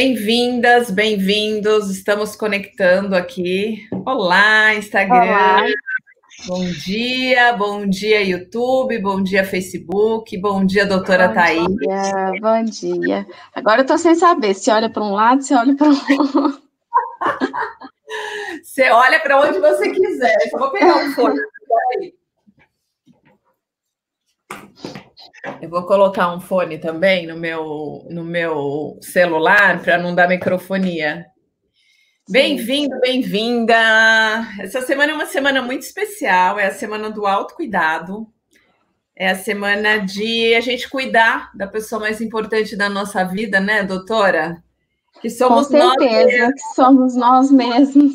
Bem-vindas, bem-vindos, estamos conectando aqui. Olá, Instagram. Olá. Bom dia, YouTube, bom dia, Facebook, bom dia, doutora Thaís. Bom dia. Agora eu tô sem saber se olha para um lado, se olha para o outro. Você olha para onde você quiser. Eu vou pegar um fone. Eu vou colocar um fone também no meu celular para não dar microfonia. Bem-vindo, bem-vinda! Essa semana é uma semana muito especial, é a semana do autocuidado, é a semana de a gente cuidar da pessoa mais importante da nossa vida, né, doutora? Que somos nós. Com certeza, que somos nós mesmos.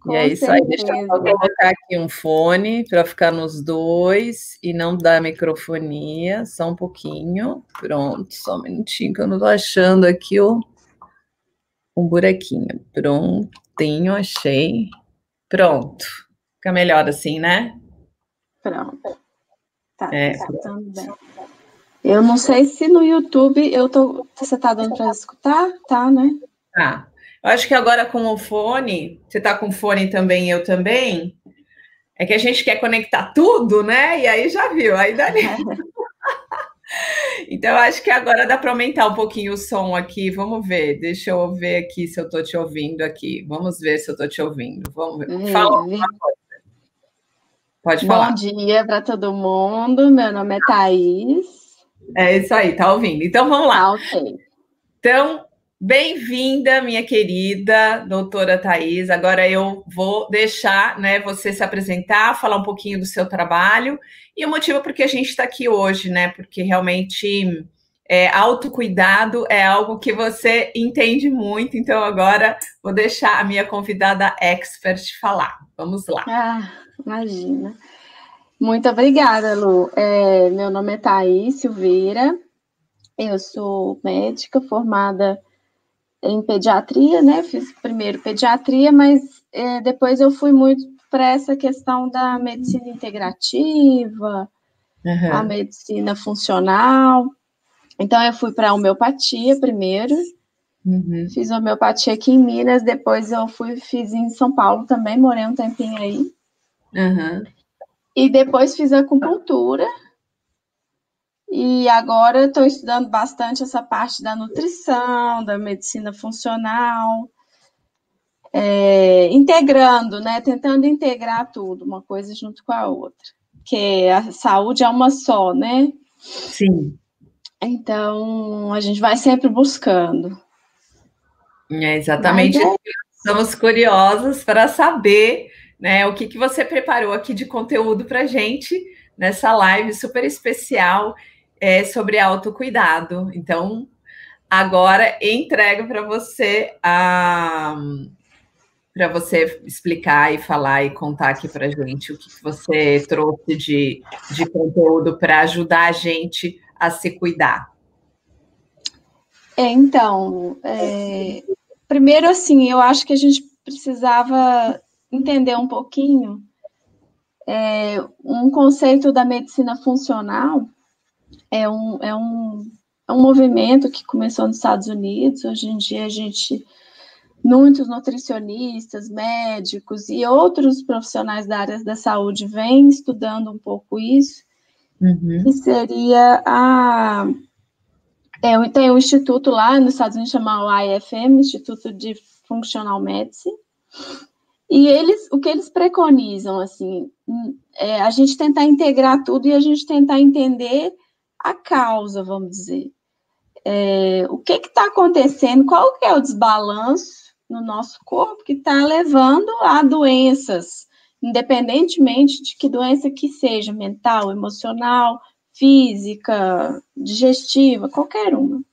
E é isso aí, deixa eu colocar aqui um fone para ficar nos dois e não dar microfonia, só um pouquinho. Pronto, só um minutinho que eu não estou achando aqui um buraquinho. Prontinho, achei. Pronto. Fica melhor assim, né? Pronto. Tá escutando bem. Eu não sei se no YouTube você tá dando para escutar? Tá, né? Tá. Eu acho que agora com o fone, você tá com fone também, eu também. É que a gente quer conectar tudo, né? E aí já viu, aí dá. Então, eu acho que agora dá para aumentar um pouquinho o som aqui. Vamos ver. Deixa eu ver aqui se eu estou te ouvindo aqui. Vamos ver se eu estou te ouvindo. Vamos ver. Fala alguma coisa. Pode falar. Bom dia para todo mundo. Meu nome é Thaís. É isso aí, tá ouvindo. Então, vamos lá. Ok. Então, bem-vinda, minha querida doutora Thaís. Agora eu vou deixar, né, você se apresentar, falar um pouquinho do seu trabalho e o motivo por que a gente está aqui hoje, né? Porque realmente autocuidado é algo que você entende muito. Então, agora vou deixar a minha convidada expert falar. Vamos lá. Imagina. Muito obrigada, Lu. Meu nome é Thaís Silveira. Eu sou médica formada em pediatria, né? Fiz primeiro pediatria, mas depois eu fui muito para essa questão da medicina integrativa, a medicina funcional. Então, eu fui para a homeopatia primeiro. Fiz homeopatia aqui em Minas, depois eu fiz em São Paulo também, morei um tempinho aí. E depois fiz acupuntura. E agora estou estudando bastante essa parte da nutrição, da medicina funcional, integrando, né? Tentando integrar tudo, uma coisa junto com a outra. Porque a saúde é uma só, né? Sim. Então, a gente vai sempre buscando. Exatamente. Estamos curiosos para saber, né, o que você preparou aqui de conteúdo para a gente nessa live super especial sobre autocuidado. Então, agora entrego para você explicar e falar e contar aqui para a gente o que você trouxe de conteúdo para ajudar a gente a se cuidar. Então, primeiro, assim, eu acho que a gente precisava entender um pouquinho um conceito da medicina funcional. É um movimento que começou nos Estados Unidos. Hoje em dia, muitos nutricionistas, médicos e outros profissionais da área da saúde vêm estudando um pouco isso, que seria tem um instituto lá nos Estados Unidos chamado IFM, Instituto de Functional Medicine, e o que eles preconizam, assim, a gente tentar integrar tudo e a gente tentar entender a causa, vamos dizer. O que está acontecendo, qual que é o desbalanço no nosso corpo que está levando a doenças, independentemente de que doença que seja, mental, emocional, física, digestiva, qualquer uma.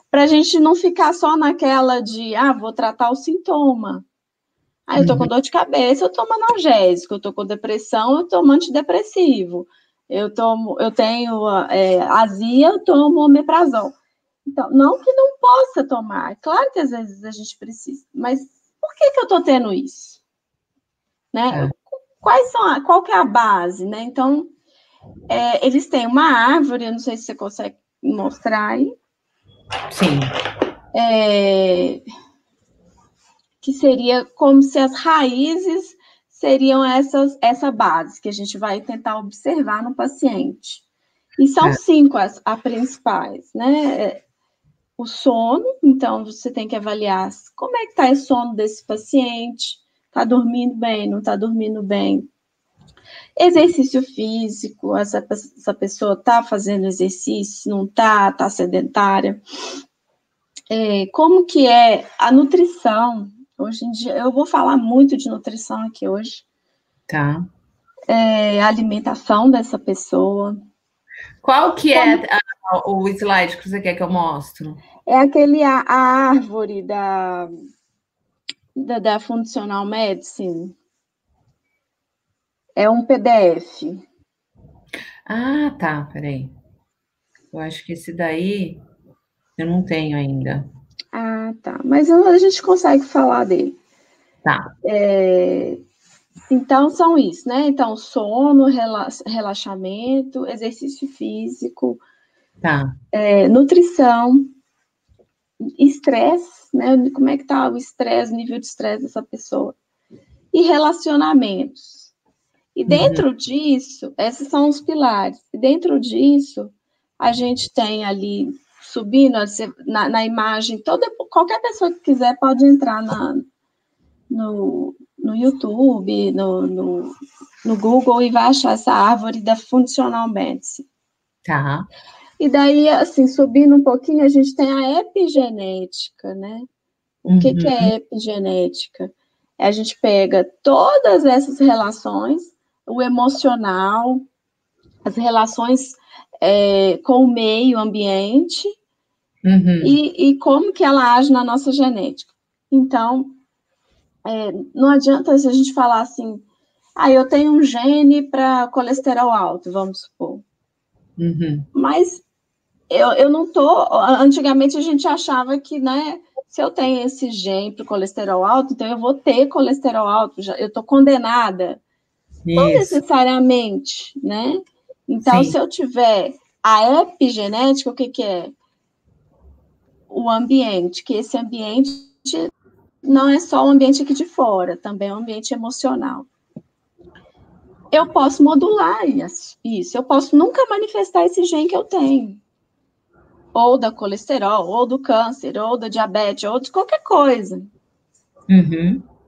Para a gente não ficar só naquela de, vou tratar o sintoma. Eu tô com dor de cabeça, eu tomo analgésico. Eu tô com depressão, eu tomo antidepressivo. Eu tenho azia, eu tomo omeprazol. Então, não que não possa tomar. Claro que às vezes a gente precisa. Mas por que eu tô tendo isso? Né? Qual que é a base, né? Então, eles têm uma árvore, eu não sei se você consegue mostrar aí. Sim. Que seria como se as raízes seriam essa base que a gente vai tentar observar no paciente. E são 5 as principais, né? O sono, então você tem que avaliar como é que está o sono desse paciente, está dormindo bem, não está dormindo bem. Exercício físico, essa pessoa está fazendo exercício, não está sedentária. Como que é a nutrição? Hoje em dia, eu vou falar muito de nutrição aqui hoje. Tá. A alimentação dessa pessoa. Qual que é o slide que você quer que eu mostre? É a árvore da Functional Medicine. É um PDF. Ah, tá, peraí. Eu acho que esse daí eu não tenho ainda. Ah, tá. Mas a gente consegue falar dele. Tá. Então, são isso, né? Então, sono, relaxamento, exercício físico, Tá. Nutrição, estresse, né? Como é que tá o estresse, o nível de estresse dessa pessoa. E relacionamentos. E dentro disso, esses são os pilares. E dentro disso, a gente tem ali, subindo na imagem, qualquer pessoa que quiser pode entrar no YouTube, no Google, e vai achar essa árvore da Functional Medicine. Tá. E daí, assim, subindo um pouquinho, a gente tem a epigenética, né? O que é epigenética? A gente pega todas essas relações, o emocional, as relações com o meio ambiente, e como que ela age na nossa genética. Então, não adianta a gente falar assim, eu tenho um gene para colesterol alto, vamos supor. Mas eu não tô. Antigamente a gente achava que, né? Se eu tenho esse gene para colesterol alto, então eu vou ter colesterol alto, eu estou condenada. Isso. Não necessariamente, né? Então, se eu tiver a epigenética, o que é? O ambiente, que esse ambiente não é só o ambiente aqui de fora, também é um ambiente emocional. Eu posso modular isso, eu posso nunca manifestar esse gene que eu tenho. Ou da colesterol, ou do câncer, ou da diabetes, ou de qualquer coisa.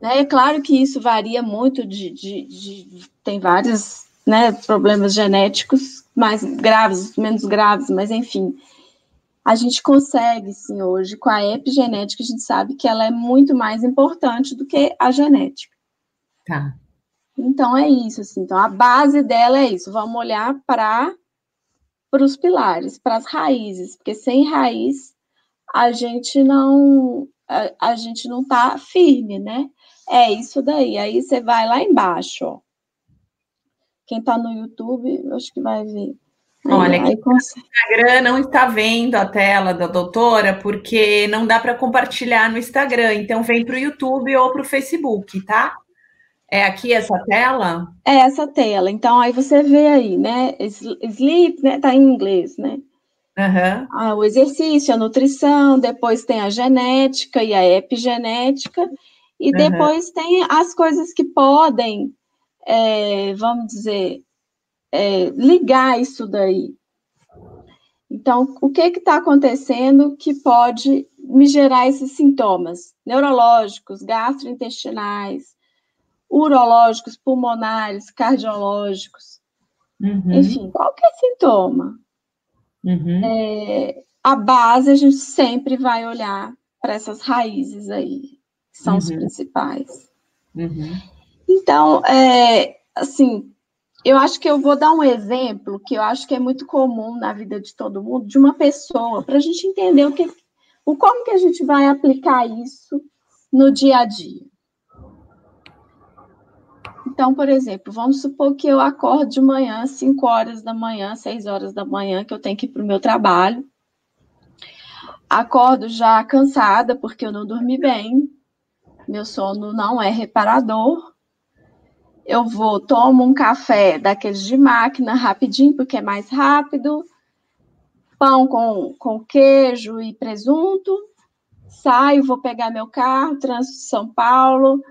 É claro que isso varia muito tem vários, né, problemas genéticos mais graves, menos graves, mas enfim, a gente consegue, sim, hoje, com a epigenética, a gente sabe que ela é muito mais importante do que a genética. Tá. Então, é isso, assim, então a base dela é isso, vamos olhar para os pilares, para as raízes, porque sem raiz a gente não está firme, né? É isso daí. Aí você vai lá embaixo, ó. Quem está no YouTube, acho que vai ver. Olha, aqui no Instagram não está vendo a tela da doutora, porque não dá para compartilhar no Instagram. Então, vem para o YouTube ou para o Facebook, tá? É aqui essa tela? É essa tela. Então, aí você vê aí, né? Sleep, né? Tá em inglês, né? O exercício, a nutrição, depois tem a genética e a epigenética, e depois tem as coisas que podem, vamos dizer, ligar isso daí. Então, o que está acontecendo que pode me gerar esses sintomas neurológicos, gastrointestinais, urológicos, pulmonares, cardiológicos, enfim, qualquer sintoma. A base a gente sempre vai olhar para essas raízes aí, que são os principais. Então, assim, eu acho que eu vou dar um exemplo que eu acho que é muito comum na vida de todo mundo, de uma pessoa, para a gente entender como que a gente vai aplicar isso no dia a dia. Então, por exemplo, vamos supor que eu acordo de manhã, 5 horas da manhã, 6 horas da manhã, que eu tenho que ir para o meu trabalho. Acordo já cansada, porque eu não dormi bem, meu sono não é reparador. Eu tomo um café daqueles de máquina rapidinho, porque é mais rápido. pão com queijo e presunto, saio, vou pegar meu carro, trânsito de São Paulo,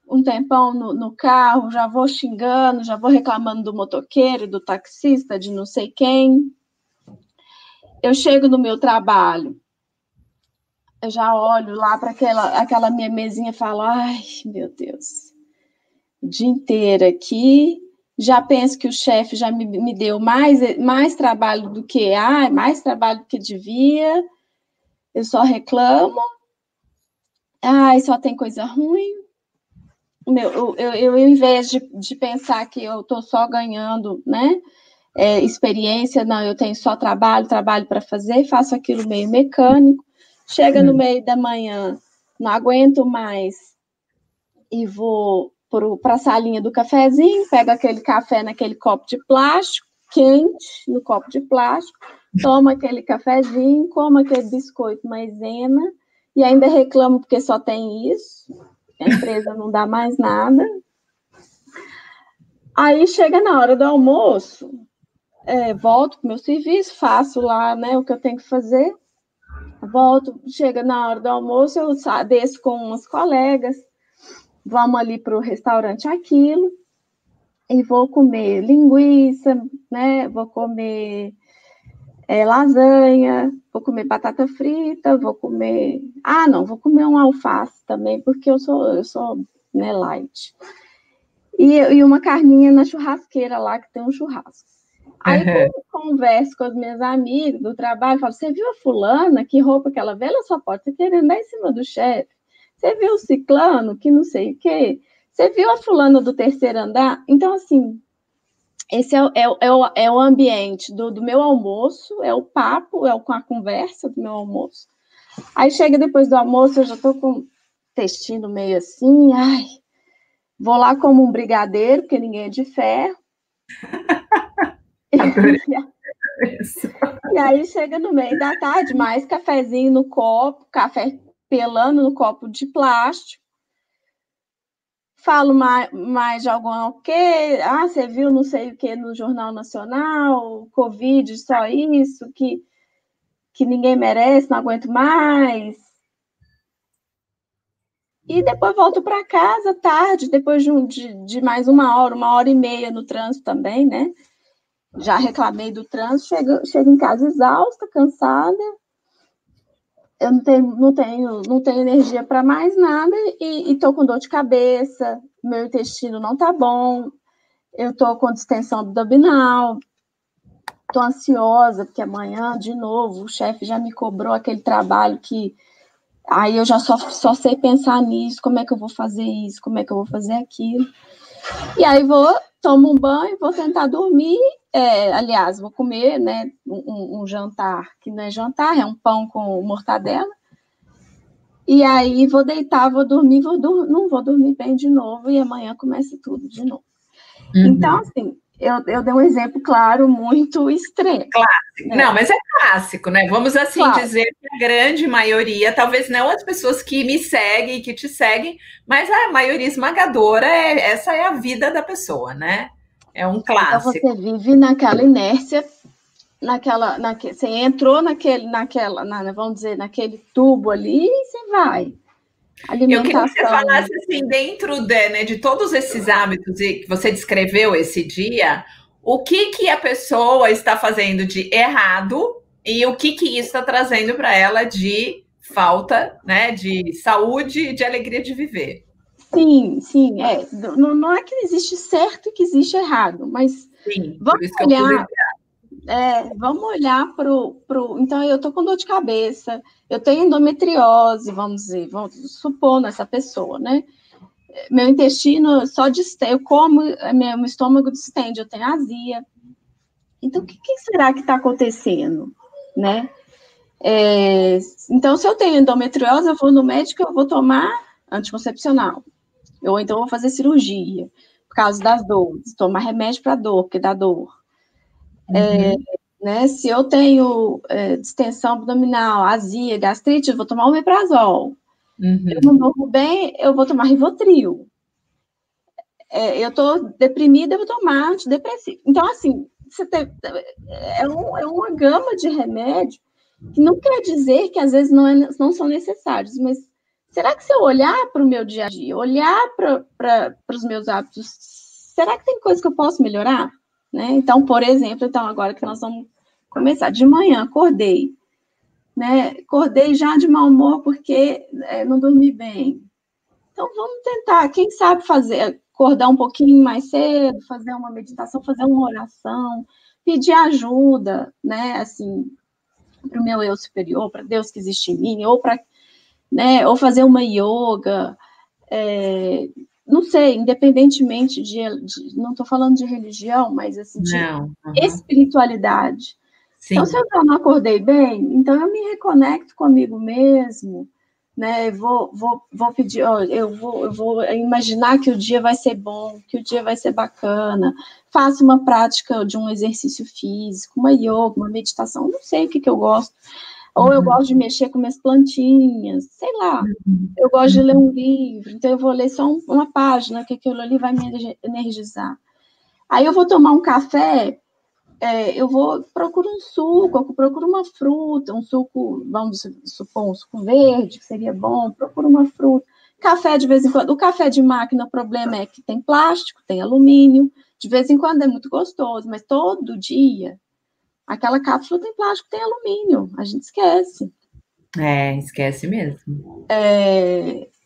um tempão no carro, já vou xingando, já vou reclamando do motoqueiro, do taxista, de não sei quem. Eu chego no meu trabalho, eu já olho lá para aquela minha mesinha e falo, ai, meu Deus, o dia inteiro aqui, já penso que o chefe já me deu mais trabalho do que, mais trabalho do que devia, eu só reclamo, só tem coisa ruim. Eu em vez de pensar que eu estou só ganhando, né, experiência, não, eu tenho só trabalho para fazer, faço aquilo meio mecânico, chega no meio da manhã, não aguento mais, e vou para a salinha do cafezinho, pego aquele café naquele copo de plástico, quente, no copo de plástico, tomo aquele cafezinho, como aquele biscoito maisena, e ainda reclamo porque só tem isso, a empresa não dá mais nada. Aí chega na hora do almoço, volto para o meu serviço, faço lá, né, o que eu tenho que fazer, volto, chega na hora do almoço, eu desço com umas colegas, vamos ali para o restaurante Aquilo, e vou comer linguiça, né, vou comer lasanha, vou comer batata frita, vou comer um alface também, porque eu sou né, light. E uma carninha na churrasqueira lá, que tem um churrasco. Aí, quando eu converso com as minhas amigas do trabalho, eu falo, você viu a fulana? Que roupa que ela vê? Ela só pode estar querendo dar em cima do chefe. Você viu o ciclano? Que não sei o quê. Você viu a fulana do terceiro andar? Então, assim, esse é o ambiente do meu almoço, é o papo, com a conversa do meu almoço. Aí chega depois do almoço, eu já estou com o intestino meio assim, vou lá como um brigadeiro, porque ninguém é de ferro. E aí chega no meio da tarde, mais cafezinho no copo, café pelando no copo de plástico. Falo mais de alguma o quê? Você viu não sei o que no Jornal Nacional, Covid, só isso, que ninguém merece, não aguento mais. E depois volto para casa tarde, depois de mais uma hora e meia no trânsito também, né? Já reclamei do trânsito, chego em casa exausta, cansada, eu não tenho energia para mais nada e estou com dor de cabeça, meu intestino não está bom, eu estou com distensão abdominal, estou ansiosa, porque amanhã, de novo, o chefe já me cobrou aquele trabalho que aí eu já só sei pensar nisso, como é que eu vou fazer isso, como é que eu vou fazer aquilo. E aí tomo um banho, vou tentar dormir, aliás, vou comer, né, um jantar, que não é jantar, é um pão com mortadela, e aí vou deitar, vou dormir, não vou dormir bem de novo, e amanhã começa tudo de novo. Então, assim, eu dei um exemplo, claro, muito extremo. Clássico. Não, mas é clássico, né? Vamos assim dizer que a grande maioria, talvez não as pessoas que me seguem, que te seguem, mas a maioria esmagadora, essa é a vida da pessoa, né? É um clássico. Então você vive naquela inércia, você entrou vamos dizer, naquele tubo ali e você vai. Eu queria que você falasse assim, dentro de todos esses hábitos que você descreveu esse dia, o que a pessoa está fazendo de errado e o que isso está trazendo para ela de falta, né, de saúde e de alegria de viver. Sim. Não é que existe certo e que existe errado, mas sim, vamos olhar para o... Então, eu estou com dor de cabeça, eu tenho endometriose, vamos supor essa pessoa, né? Meu intestino só distende, eu como, meu estômago distende, eu tenho azia. Então, o que será que está acontecendo, né? Então, se eu tenho endometriose, eu vou no médico, eu vou tomar anticoncepcional. Ou então, eu vou fazer cirurgia, por causa das dores. Tomar remédio para dor, porque dá dor. Né? Se eu tenho distensão abdominal, azia, gastrite, eu vou tomar omeprazol. Eu não durmo bem, eu vou tomar Rivotril. Eu estou deprimida, eu vou tomar antidepressivo. Então, assim, uma gama de remédio que não quer dizer que às vezes não são necessários, mas será que se eu olhar para o meu dia a dia, olhar para os meus hábitos, será que tem coisa que eu posso melhorar? Né? Então, por exemplo, agora que nós vamos começar, de manhã, acordei, né? Acordei já de mau humor porque não dormi bem. Então, vamos tentar, quem sabe acordar um pouquinho mais cedo, fazer uma meditação, fazer uma oração, pedir ajuda, né, assim, para o meu eu superior, para Deus que existe em mim, ou fazer uma yoga, não sei, independentemente não estou falando de religião, mas assim, de espiritualidade. Sim. Então, se eu já não acordei bem, então eu me reconecto comigo mesmo, né? Vou pedir, eu vou imaginar que o dia vai ser bom, que o dia vai ser bacana. Faço uma prática de um exercício físico, uma yoga, uma meditação, não sei o que eu gosto. Ou eu gosto de mexer com minhas plantinhas, sei lá. Eu gosto de ler um livro, então eu vou ler só uma página, que aquilo ali vai me energizar. Aí eu vou tomar um café, procuro um suco, eu procuro uma fruta, um suco, vamos supor, um suco verde, que seria bom, procuro uma fruta. Café, de vez em quando, o café de máquina, o problema é que tem plástico, tem alumínio, de vez em quando é muito gostoso, mas todo dia, aquela cápsula tem plástico, tem alumínio, a gente esquece. Esquece mesmo.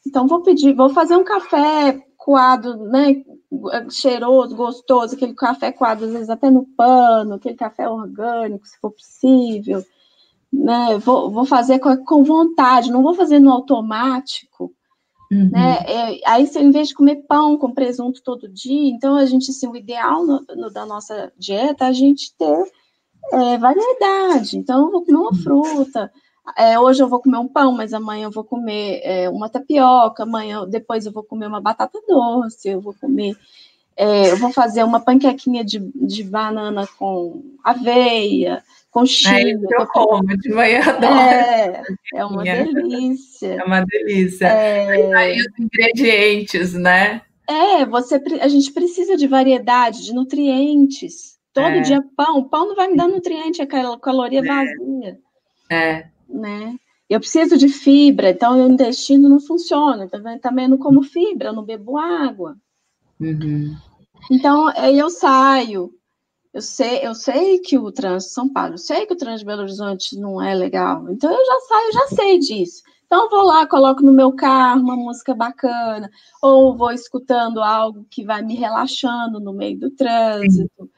Então, vou fazer um café coado, né, cheiroso, gostoso, aquele café coado, às vezes até no pano, aquele café orgânico, se for possível, né, vou fazer com vontade, não vou fazer no automático, né, aí se eu, em vez de comer pão com presunto todo dia, então a gente, assim, o ideal da nossa dieta é a gente ter variedade, então eu vou comer uma fruta, hoje eu vou comer um pão, mas amanhã eu vou comer uma tapioca, depois eu vou comer uma batata doce, eu vou fazer uma panquequinha de banana com aveia, com chia. Eu como de manhã, adoro. É uma delícia. É uma delícia. Aí os ingredientes, né? A gente precisa de variedade, de nutrientes. Todo dia pão não vai me dar nutriente, é caloria vazia. Né? Eu preciso de fibra, então o intestino não funciona, também não como fibra, eu não bebo água. Então, aí eu saio, eu sei que o trânsito de São Paulo, eu sei que o trânsito de Belo Horizonte não é legal, então eu já saio, já sei disso. Então, eu vou lá, coloco no meu carro uma música bacana, ou vou escutando algo que vai me relaxando no meio do trânsito,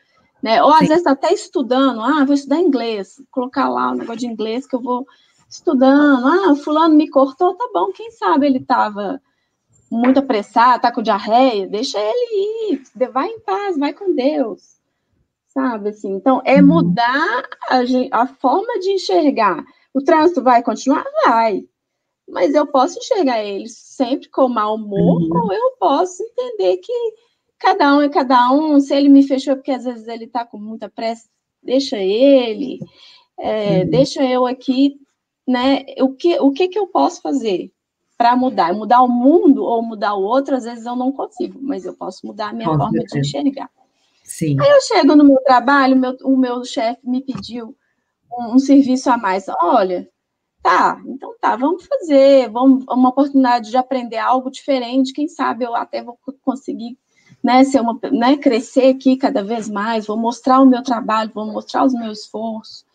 né? Ou às vezes até estudando, vou estudar inglês, vou colocar lá um negócio de inglês que eu vou estudando, o fulano me cortou, tá bom, quem sabe ele estava muito apressado, tá com diarreia, deixa ele ir, vai em paz, vai com Deus, sabe, assim, então é mudar a forma de enxergar. O trânsito vai continuar? Vai, mas eu posso enxergar ele sempre com mau humor, ou eu posso entender que cada um é cada um, se ele me fechou porque às vezes ele tá com muita pressa, deixa ele, deixa eu aqui, né, o que eu posso fazer para mudar? Mudar o mundo ou mudar o outro, às vezes eu não consigo, mas eu posso mudar a minha forma de enxergar. Sim. Aí eu chego no meu trabalho, o meu chefe me pediu um serviço a mais. Olha, então vamos fazer, uma oportunidade de aprender algo diferente, quem sabe eu até vou conseguir, né, crescer aqui cada vez mais, vou mostrar o meu trabalho, vou mostrar os meus esforços.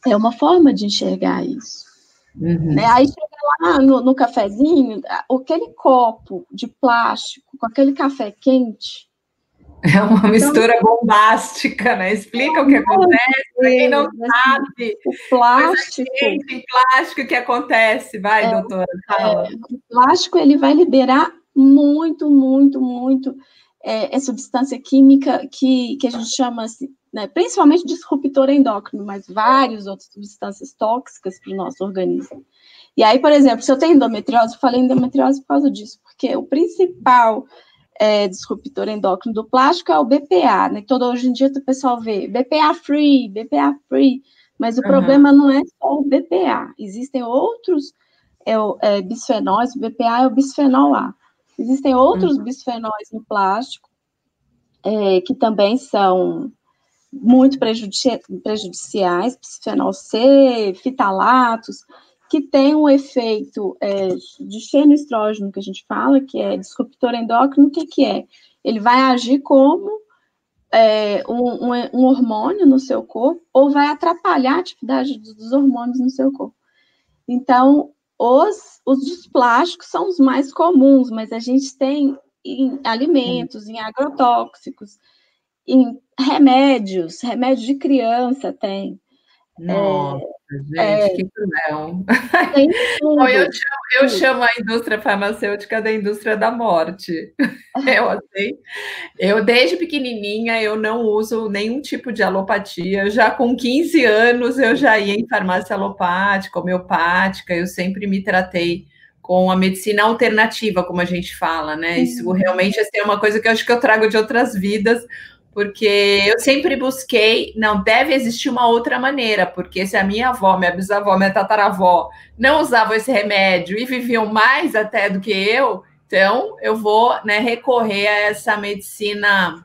É uma forma de enxergar isso. Né? Aí chega lá no cafezinho, aquele copo de plástico com aquele café quente. É uma mistura bombástica, né? Explica o que acontece, para quem não sabe. O plástico. Em plástico, o que acontece? Vai, doutora, fala. O plástico, ele vai liberar muito, muito, muito substância química que a gente chama assim, né, principalmente disruptor endócrino, mas várias outras substâncias tóxicas para o nosso organismo. E aí, por exemplo, se eu tenho endometriose, eu falei endometriose por causa disso, porque o principal disruptor endócrino do plástico é o BPA, né? Hoje em dia o pessoal vê BPA free, mas o problema não é só o BPA, existem outros bisfenóis, o BPA é o bisfenol A. Existem outros bisfenóis no plástico que também são muito prejudiciais, bisfenol C, fitalatos, que tem um efeito de xenoestrógeno, que a gente fala, que é disruptor endócrino. O que é? Ele vai agir como um hormônio no seu corpo, ou vai atrapalhar a atividade dos hormônios no seu corpo. Então, os plásticos são os mais comuns, mas a gente tem em alimentos, em agrotóxicos, em remédios de criança tem. Nossa, gente, que cruel. Tem tudo. Eu chamo a indústria farmacêutica da indústria da morte. Eu desde pequenininha, eu não uso nenhum tipo de alopatia. Já com 15 anos, eu já ia em farmácia alopática, homeopática, eu sempre me tratei com a medicina alternativa, como a gente fala, né? Isso realmente é uma coisa que eu acho que eu trago de outras vidas, porque eu sempre busquei, não, deve existir uma outra maneira, porque se a minha avó, minha bisavó, minha tataravó não usavam esse remédio e viviam mais até do que eu, então eu vou, né, recorrer a essa medicina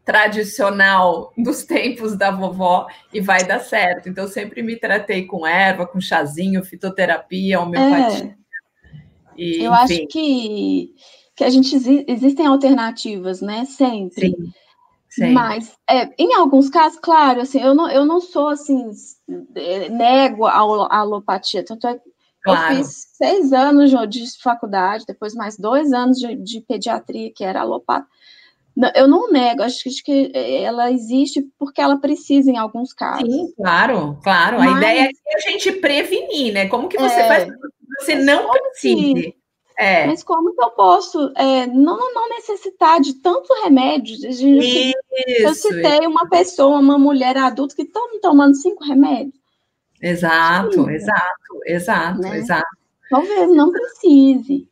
tradicional dos tempos da vovó e vai dar certo. Então eu sempre me tratei com erva, com chazinho, fitoterapia, homeopatia. Eu acho que existem alternativas, né? Sempre. Sim. Sim. Mas, em alguns casos, claro, assim, eu não sou, assim, nego a alopatia, tanto é que claro. Eu fiz 6 anos de faculdade, depois mais 2 anos de pediatria, que era alopata. Eu não nego, acho que ela existe porque ela precisa em alguns casos. Sim, claro. A ideia é a gente prevenir, né? Como que você faz para que você não precise? Mas como que eu posso não necessitar de tanto remédio? Eu citei uma pessoa, uma mulher adulta que está tomando 5 remédios. Exato. Talvez não precise.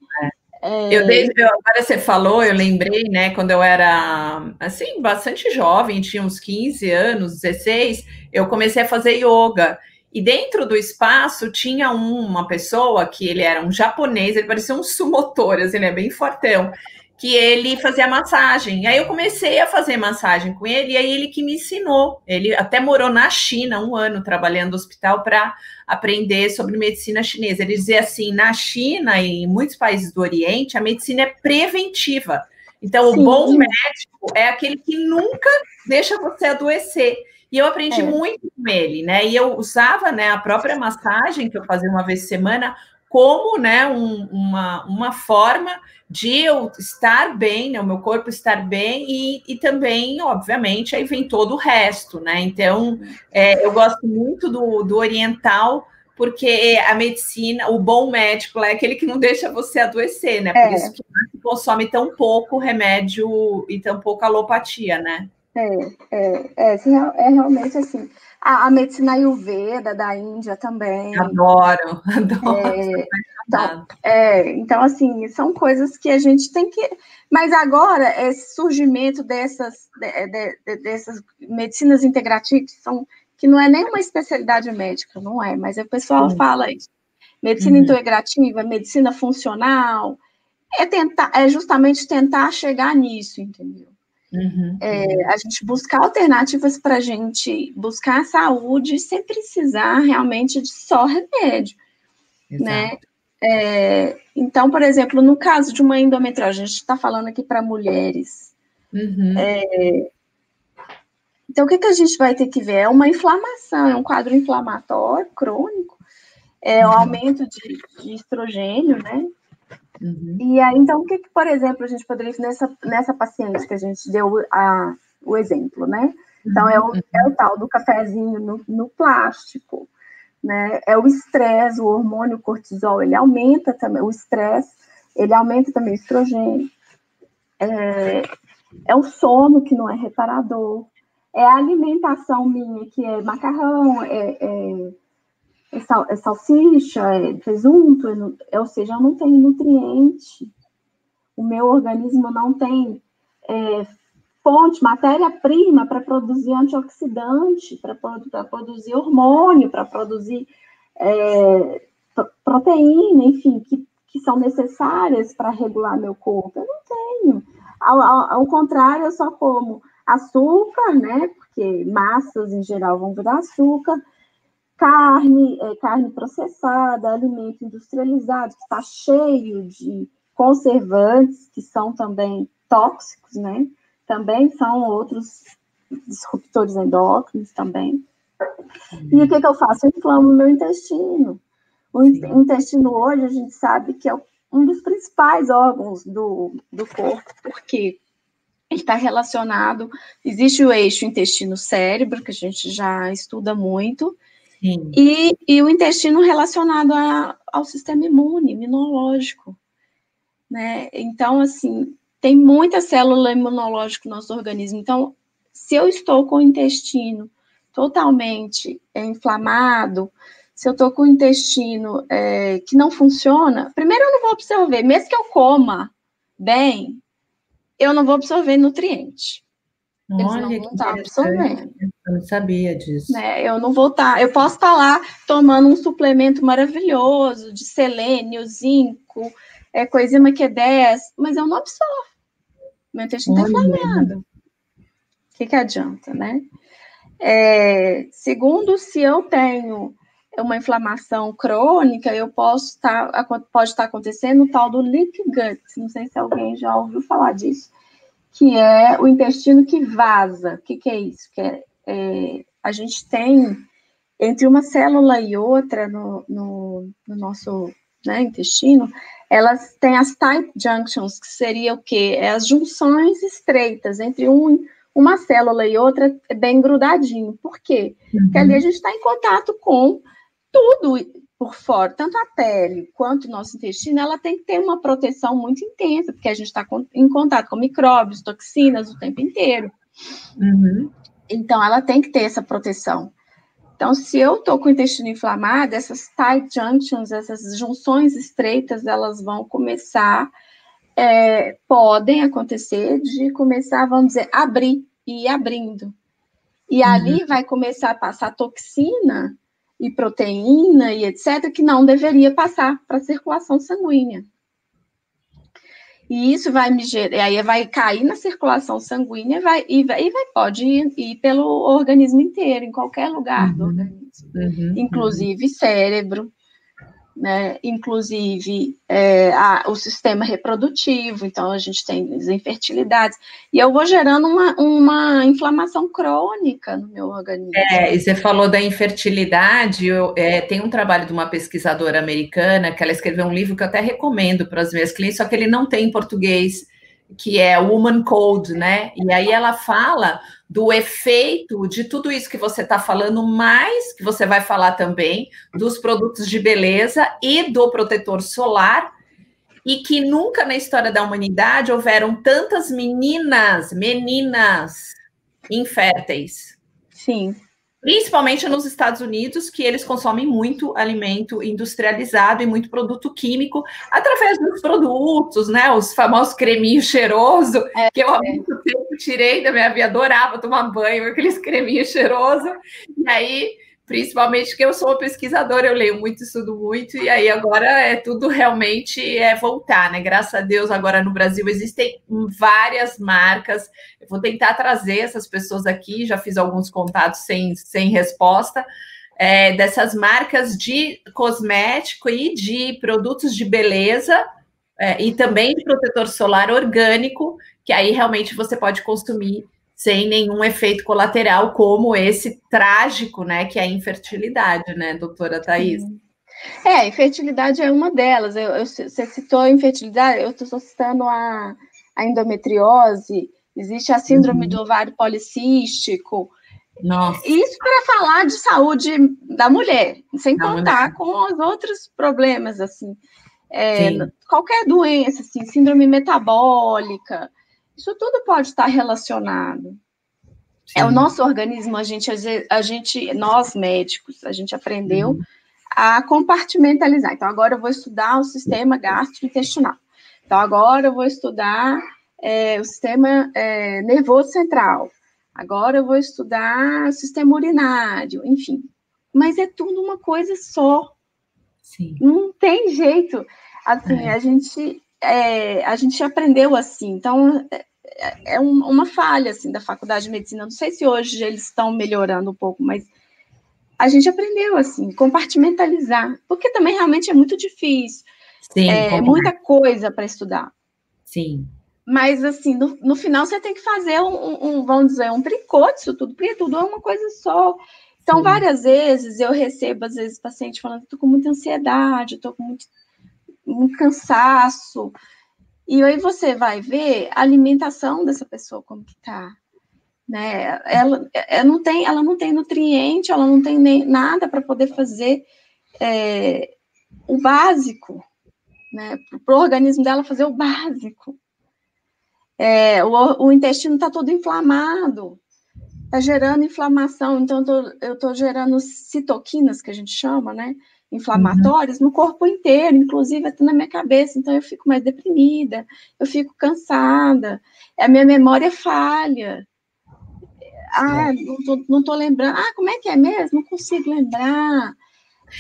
Agora você falou, eu lembrei, né, quando eu era, assim, bastante jovem, tinha uns 15 anos, 16, eu comecei a fazer yoga. E dentro do espaço tinha uma pessoa que ele era um japonês, ele parecia um sumotor, assim, ele é bem fortão, que ele fazia massagem. E aí eu comecei a fazer massagem com ele, e aí ele que me ensinou. Ele até morou na China 1 ano trabalhando no hospital para aprender sobre medicina chinesa. Ele dizia assim, na China e em muitos países do Oriente, a medicina é preventiva. Então, Sim. O bom médico é aquele que nunca deixa você adoecer. E eu aprendi muito com ele, né? E eu usava, né, a própria massagem que eu fazia uma vez por semana como, né, uma forma de eu estar bem, né, o meu corpo estar bem e também, obviamente, aí vem todo o resto, né? Então, eu gosto muito do oriental, porque a medicina, o bom médico é aquele que não deixa você adoecer, né? Por isso que consome tão pouco remédio e tão pouca alopatia, né? Realmente assim. A medicina ayurveda da Índia também. Adoro. Então, assim, são coisas que a gente tem que... Mas agora, esse surgimento dessas medicinas integrativas, que não é nem uma especialidade médica, não é, mas o pessoal fala isso. Medicina integrativa, medicina funcional, é justamente tentar chegar nisso, entendeu? A gente buscar alternativas para a gente buscar a saúde sem precisar realmente de só remédio, né? Então, por exemplo, no caso de uma endometriose, a gente está falando aqui para mulheres. Então, o que a gente vai ter que ver? É uma inflamação, é um quadro inflamatório crônico, o aumento de estrogênio, né? E aí, então, o que, por exemplo, a gente poderia nessa paciente que a gente deu o exemplo, né? Então, é o tal do cafezinho no plástico, né? É o estresse, o hormônio cortisol, ele aumenta também, o estresse, ele aumenta também o estrogênio. É o sono que não é reparador, é a alimentação minha, que é macarrão, salsicha, presunto, ou seja, eu não tenho nutriente, o meu organismo não tem fonte, matéria-prima para produzir antioxidante, para produzir hormônio, para produzir proteína, enfim, que são necessárias para regular meu corpo. Eu não tenho. Ao contrário, eu só como açúcar, né? Porque massas, em geral, vão virar açúcar. Carne processada, alimento industrializado, que está cheio de conservantes, que são também tóxicos, né? Também são outros disruptores endócrinos também. E o que eu faço? Eu inflamo o meu intestino. O intestino hoje, a gente sabe que é um dos principais órgãos do corpo, porque ele está relacionado, existe o eixo intestino-cérebro, que a gente já estuda muito, e o intestino relacionado ao sistema imunológico, né? Então, assim, tem muita célula imunológica no nosso organismo. Então, se eu estou com o intestino totalmente inflamado, se eu estou com o intestino que não funciona, primeiro eu não vou absorver, mesmo que eu coma bem, eu não vou absorver nutriente. Eles não vão estar absorvendo. Eu não sabia disso. Né? Eu não vou estar. Eu posso estar lá tomando um suplemento maravilhoso de selênio, zinco, coenzima Q10, mas eu não absorvo. Meu intestino está inflamado. O que adianta, né? Segundo, se eu tenho uma inflamação crônica, pode estar acontecendo o tal do leaky gut. Não sei se alguém já ouviu falar disso, que é o intestino que vaza. O que é isso? A gente tem, entre uma célula e outra no nosso, né, intestino, elas têm as tight junctions, que seria o quê? As junções estreitas entre uma célula e outra, bem grudadinho. Por quê? Porque ali a gente está em contato com tudo por fora, tanto a pele quanto o nosso intestino, ela tem que ter uma proteção muito intensa, porque a gente está em contato com micróbios, toxinas o tempo inteiro. Então, ela tem que ter essa proteção. Então, se eu estou com o intestino inflamado, essas tight junctions, essas junções estreitas, elas vão começar, podem acontecer de começar, vamos dizer, abrir e ir abrindo. E ali vai começar a passar toxina e proteína e etc., que não deveria passar para a circulação sanguínea. E isso vai aí vai cair na circulação sanguínea pode ir pelo organismo inteiro, em qualquer lugar do organismo, inclusive cérebro, né? Inclusive o sistema reprodutivo. Então a gente tem as infertilidades, e eu vou gerando uma inflamação crônica no meu organismo. E você falou da infertilidade. Tem um trabalho de uma pesquisadora americana que ela escreveu um livro que eu até recomendo para as minhas clientes, só que ele não tem em português, que é Woman Code, né? E aí ela fala do efeito de tudo isso que você está falando, mais que você vai falar também dos produtos de beleza e do protetor solar, e que nunca na história da humanidade houveram tantas meninas inférteis. Sim. Principalmente nos Estados Unidos, que eles consomem muito alimento industrializado e muito produto químico através dos produtos, né? Os famosos creminhos cheirosos, que eu há muito tempo tirei da minha vida, adorava tomar banho com aqueles creminhos cheirosos. E aí, principalmente que eu sou uma pesquisadora, eu leio muito, estudo muito, e aí agora tudo realmente voltar, né? Graças a Deus, agora no Brasil existem várias marcas. Eu vou tentar trazer essas pessoas aqui, já fiz alguns contatos sem resposta, dessas marcas de cosmético e de produtos de beleza, e também de protetor solar orgânico, que aí realmente você pode consumir sem nenhum efeito colateral, como esse trágico, né, que é a infertilidade, né, doutora Thaís? Infertilidade é uma delas. Você citou a infertilidade, eu estou citando a endometriose, existe a síndrome do ovário policístico. Nossa. Isso para falar de saúde da mulher, sem contar com os outros problemas, assim. Qualquer doença, assim, síndrome metabólica, isso tudo pode estar relacionado. Sim. O nosso organismo, nós médicos, a gente aprendeu a compartimentalizar. Então, agora eu vou estudar o sistema gastrointestinal. Então, agora eu vou estudar o sistema nervoso central. Agora eu vou estudar o sistema urinário, enfim. Mas é tudo uma coisa só. Sim. Não tem jeito. Assim, a gente aprendeu assim. Então, uma falha, assim, da faculdade de medicina. Não sei se hoje eles estão melhorando um pouco, mas a gente aprendeu, assim, compartimentalizar, porque também realmente é muito difícil. Sim, muita coisa para estudar. Sim. Mas, assim, no final você tem que fazer vamos dizer, um tricô disso tudo, porque tudo é uma coisa só. Então, sim, várias vezes eu recebo, às vezes, paciente falando, estou com muita ansiedade, estou com muito cansaço. E aí você vai ver a alimentação dessa pessoa, como que tá. Né? Ela não tem nutriente, ela não tem nem nada para poder fazer o básico, né? Para o organismo dela fazer o básico. O intestino está todo inflamado, está gerando inflamação, então eu estou gerando citoquinas, que a gente chama, né? Inflamatórias, no corpo inteiro, inclusive até na minha cabeça, então eu fico mais deprimida, eu fico cansada, a minha memória falha. Não tô lembrando. Como é que é mesmo? Não consigo lembrar.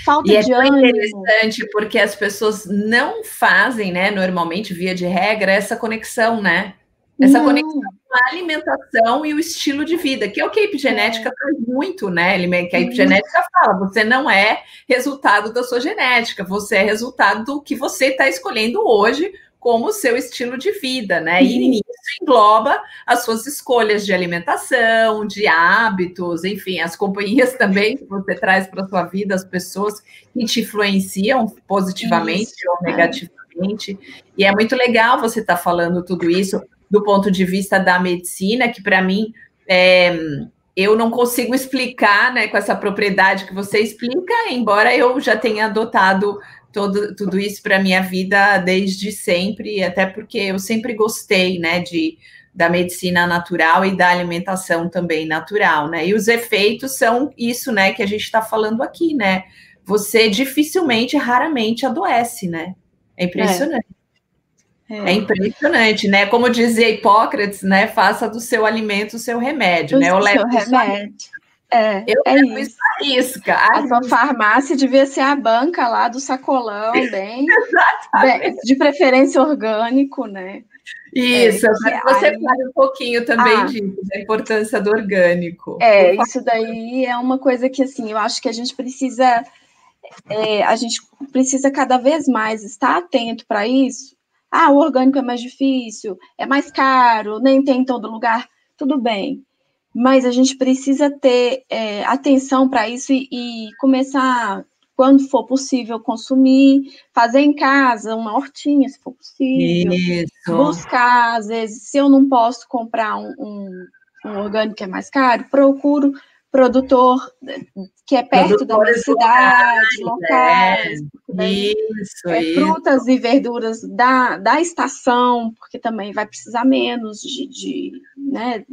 Falta de ânimo. É interessante porque as pessoas não fazem, né, normalmente, via de regra, essa conexão, né? Essa conexão com a alimentação e o estilo de vida, que é o que a epigenética traz muito, né? Que a epigenética fala, você não é resultado da sua genética, você é resultado do que você está escolhendo hoje como seu estilo de vida, né? E isso engloba as suas escolhas de alimentação, de hábitos, enfim, as companhias também que você traz para a sua vida, as pessoas que te influenciam positivamente ou negativamente. E é muito legal você estar falando tudo isso do ponto de vista da medicina, que para mim eu não consigo explicar, né, com essa propriedade que você explica, embora eu já tenha adotado tudo isso para a minha vida desde sempre, até porque eu sempre gostei, né, da medicina natural e da alimentação também natural, né, e os efeitos são isso, né, que a gente está falando aqui, né, você dificilmente, raramente adoece, né, é impressionante. É impressionante, né, como dizia Hipócrates, né, faça do seu alimento o seu remédio, né, eu levo seu remédio. Isso. Isca. A sua farmácia devia ser a banca lá do sacolão, bem de preferência orgânico, né? Isso, você fala um pouquinho também disso, da importância do orgânico. Isso daí é uma coisa que, assim, eu acho que a gente precisa cada vez mais estar atento para isso. O orgânico é mais difícil, é mais caro, nem tem em todo lugar, tudo bem. Mas a gente precisa ter atenção para isso e começar, quando for possível, consumir, fazer em casa uma hortinha, se for possível. Isso. Buscar, às vezes, se eu não posso comprar um orgânico que é mais caro, procuro produtor que é perto da minha cidade, locais. Isso. Frutas e verduras da estação, porque também vai precisar menos né?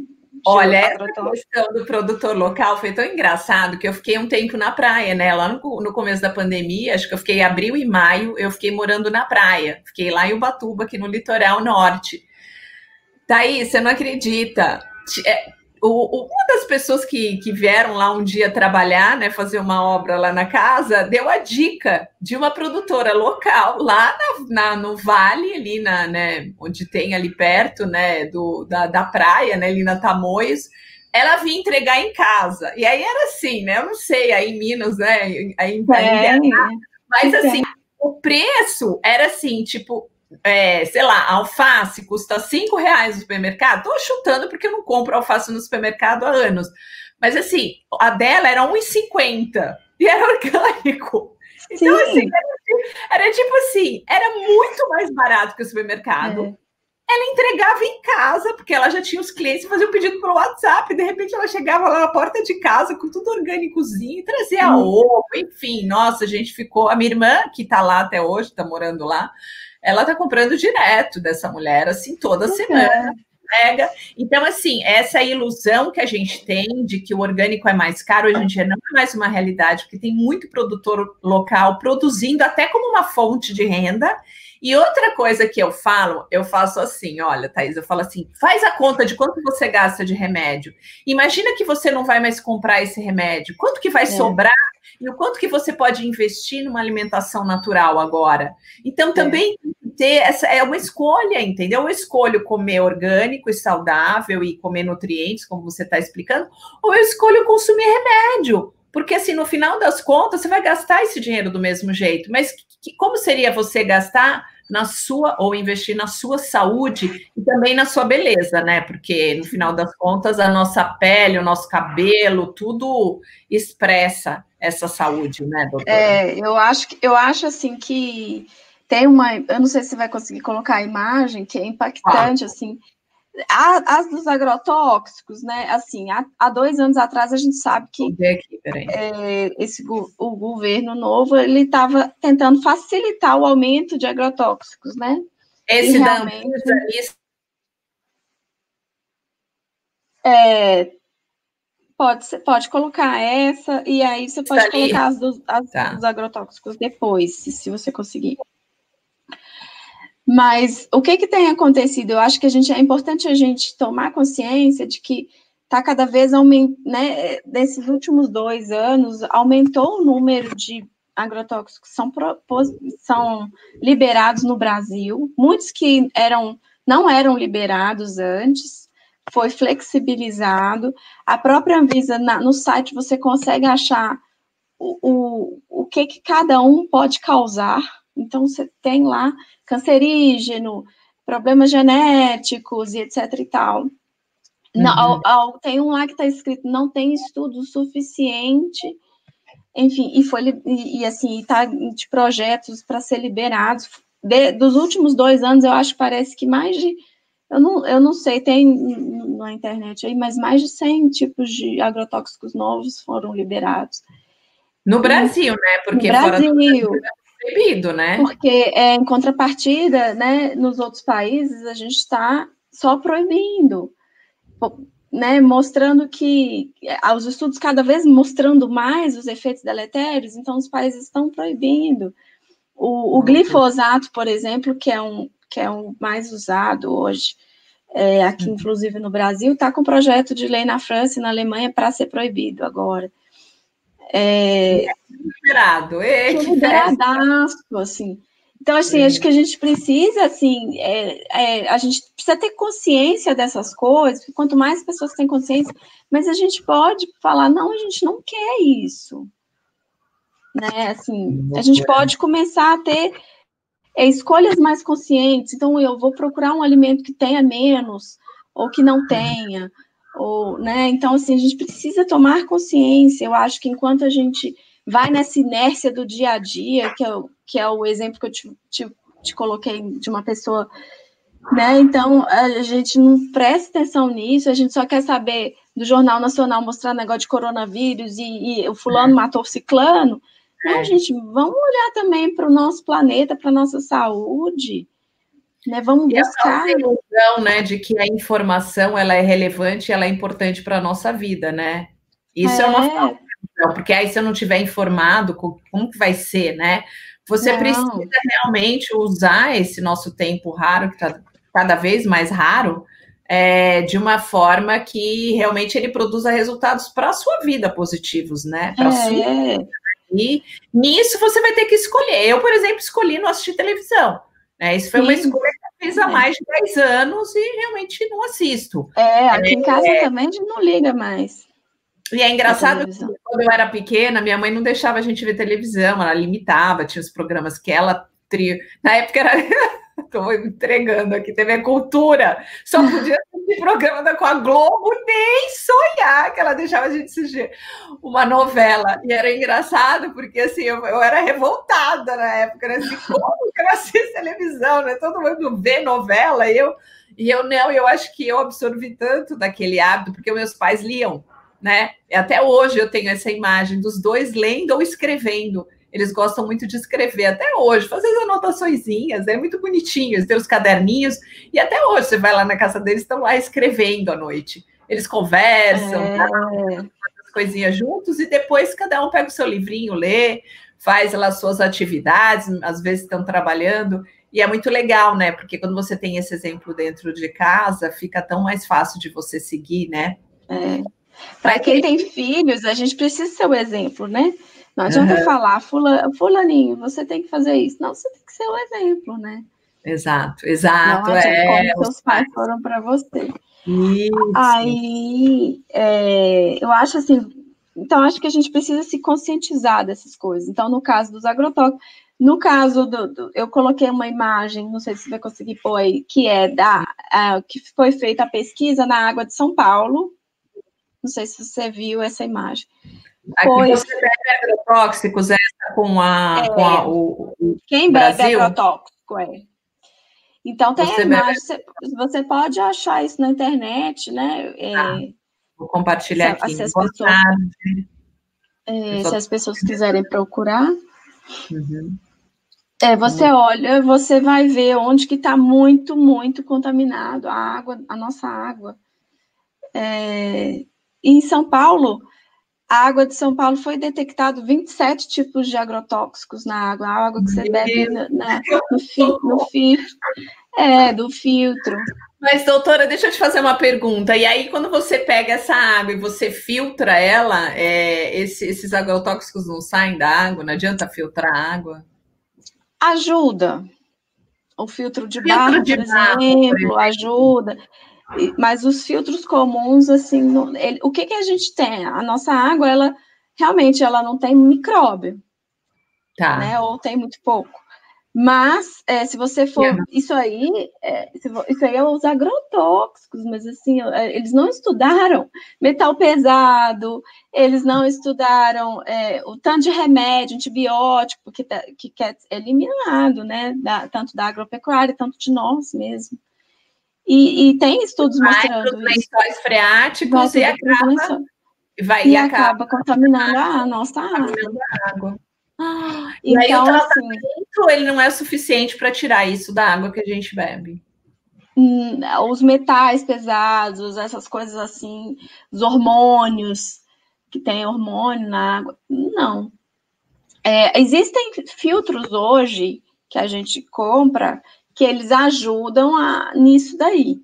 Olha, essa questão do produtor local foi tão engraçado que eu fiquei um tempo na praia, né? Lá no começo da pandemia, acho que eu fiquei abril e maio, eu fiquei morando na praia. Fiquei lá em Ubatuba, aqui no litoral norte. Thaís, você não acredita. Uma das pessoas que vieram lá um dia trabalhar, né, fazer uma obra lá na casa, deu a dica de uma produtora local lá no vale, ali né, onde tem ali perto, né, da praia, né, ali na Tamoios. Ela vinha entregar em casa. E aí era assim, né, eu não sei, aí em Minas, né, mas assim, o preço era assim, tipo, sei lá, alface custa R$5 no supermercado. Tô chutando porque eu não compro alface no supermercado há anos. Mas assim, a dela era R$1,50 e era orgânico. Então, assim, era tipo assim, era muito mais barato que o supermercado. Ela entregava em casa, porque ela já tinha os clientes e fazia o pedido pelo WhatsApp, e de repente ela chegava lá na porta de casa com tudo orgânicozinho, e trazia ovo, enfim, nossa, a gente ficou... A minha irmã, que tá lá até hoje, tá morando lá, ela tá comprando direto dessa mulher, assim, toda semana. Então, assim, essa ilusão que a gente tem de que o orgânico é mais caro, hoje em dia não é mais uma realidade, porque tem muito produtor local produzindo até como uma fonte de renda. E outra coisa que eu faço assim, olha, Thaís, eu falo assim, faz a conta de quanto você gasta de remédio. Imagina que você não vai mais comprar esse remédio. Quanto que vai sobrar e o quanto que você pode investir numa alimentação natural agora. Então, também ter essa é uma escolha, entendeu? Eu escolho comer orgânico e saudável e comer nutrientes, como você está explicando, ou eu escolho consumir remédio. Porque, assim, no final das contas, você vai gastar esse dinheiro do mesmo jeito. Mas como seria você gastar na sua, ou investir na sua saúde e também na sua beleza, né? Porque, no final das contas, a nossa pele, o nosso cabelo, tudo expressa essa saúde, né, doutora? Eu acho assim que tem eu não sei se você vai conseguir colocar a imagem, que é impactante, assim, as dos agrotóxicos, né? Assim, há 2 anos atrás a gente sabe que o governo novo ele estava tentando facilitar o aumento de agrotóxicos, né? Esse da Anvisa, pode colocar essa, e aí você pode colocar as dos agrotóxicos depois, se você conseguir. Mas o que tem acontecido? Eu acho que é importante a gente tomar consciência de que está cada vez aumentando, né? Nesses últimos 2 anos, aumentou o número de agrotóxicos que são liberados no Brasil, muitos que não eram liberados antes, foi flexibilizado. A própria Anvisa, no site, você consegue achar o que cada um pode causar. Então, você tem lá cancerígeno, problemas genéticos e etc e tal. Tem um lá que está escrito, não tem estudo suficiente, enfim, e assim, está de projetos para ser liberados. Dos últimos 2 anos, eu acho que parece que mais de, eu não sei, tem na internet aí, mas mais de 100 tipos de agrotóxicos novos foram liberados. No Brasil, né? Porque no Brasil, fora do Brasil é proibido, né? Porque em contrapartida, né, nos outros países a gente está só proibindo, né, mostrando que os estudos cada vez mostrando mais os efeitos deletérios, então os países estão proibindo. O glifosato, por exemplo, que é o mais usado hoje, aqui inclusive no Brasil, está com projeto de lei na França e na Alemanha para ser proibido agora. Liberado. Liberadaço, assim. Então, assim, acho que a gente precisa, assim, a gente precisa ter consciência dessas coisas, porque quanto mais pessoas têm consciência, mas a gente pode falar, não, a gente não quer isso, né, assim, a gente pode começar a ter escolhas mais conscientes, então eu vou procurar um alimento que tenha menos, ou que não tenha, ou, né, então, assim, a gente precisa tomar consciência, eu acho que enquanto a gente vai nessa inércia do dia a dia, que é o exemplo que eu te coloquei de uma pessoa, né? Então, a gente não presta atenção nisso, a gente só quer saber do Jornal Nacional mostrar negócio de coronavírus e o fulano matou o ciclano. Não, gente, vamos olhar também para o nosso planeta, para a nossa saúde, né? Vamos buscar. E a ilusão, né, de que a informação ela é relevante, ela é importante para a nossa vida, né? Isso é uma falta. Porque aí se eu não tiver informado, como que vai ser, né? Você precisa realmente usar esse nosso tempo raro, que está cada vez mais raro, de uma forma que realmente ele produza resultados para a sua vida positivos, né? Para a sua vida. E nisso você vai ter que escolher. Eu, por exemplo, escolhi não assistir televisão. Né? Isso foi uma escolha que eu fiz há mais de 10 anos e realmente não assisto. Aqui em casa também a gente não liga mais. E é engraçado que quando eu era pequena, minha mãe não deixava a gente ver televisão, ela limitava, tinha os programas que ela... Na época era... Estou entregando aqui, TV Cultura, só podia assistir programa com a Globo, nem sonhar que ela deixava a gente assistir uma novela. E era engraçado, porque assim, eu era revoltada na época, né? Assim, como que eu assisto televisão, né? Todo mundo vê novela, e eu não, eu acho que eu absorvi tanto daquele hábito, porque meus pais liam, né? E até hoje eu tenho essa imagem dos dois lendo ou escrevendo. Eles gostam muito de escrever, até hoje, fazer as anotaçõezinhas, é muito bonitinho, eles têm os caderninhos, e até hoje você vai lá na casa deles, estão lá escrevendo à noite. Eles conversam, fazem as coisinhas juntos, e depois cada um pega o seu livrinho, lê, faz lá as suas atividades, às vezes estão trabalhando, e é muito legal, né? Porque quando você tem esse exemplo dentro de casa, fica tão mais fácil de você seguir, né? Para quem tem filhos, a gente precisa ser o exemplo, né? Não adianta falar, fulaninho, você tem que fazer isso. Não, você tem que ser o exemplo, né? Exato. Não adianta como seus pais foram para você. Isso. Aí, eu acho assim, então acho que a gente precisa se conscientizar dessas coisas. Então, no caso dos agrotóxicos, no caso eu coloquei uma imagem, não sei se você vai conseguir pôr aí, que é que foi feita a pesquisa na água de São Paulo. Não sei se você viu essa imagem. Aqui você bebe agrotóxicos quem Brasil? Bebe agrotóxico, Então, tem a imagem, você pode achar isso na internet, né? Vou compartilhar aqui. Se as pessoas quiserem procurar. Uhum. Você olha, você vai ver onde que está muito, muito contaminado a nossa água. Em São Paulo, a água de São Paulo foi detectado 27 tipos de agrotóxicos na água. A água que você bebe no filtro. Do filtro. Mas, doutora, deixa eu te fazer uma pergunta. E aí, quando você pega essa água e você filtra ela, esses agrotóxicos não saem da água? Não adianta filtrar a água? Ajuda. O filtro de barro, por exemplo, ajuda. Mas os filtros comuns, assim, o que a gente tem? A nossa água, ela realmente não tem micróbio. Tá. Né? Ou tem muito pouco. Mas, se você for... Isso aí é os agrotóxicos, mas assim, eles não estudaram metal pesado, eles não estudaram o tanto de remédio, antibiótico, que é eliminado, né? Tanto da agropecuária, tanto de nós mesmo. E tem estudos mostrando isso. Lençóis freáticos e acaba contaminando a nossa água. E então, aí o tratamento, ele não é suficiente para tirar isso da água que a gente bebe? Os metais pesados, essas coisas assim, os hormônios, que tem hormônio na água, não. Existem filtros hoje que a gente compra que eles ajudam nisso daí.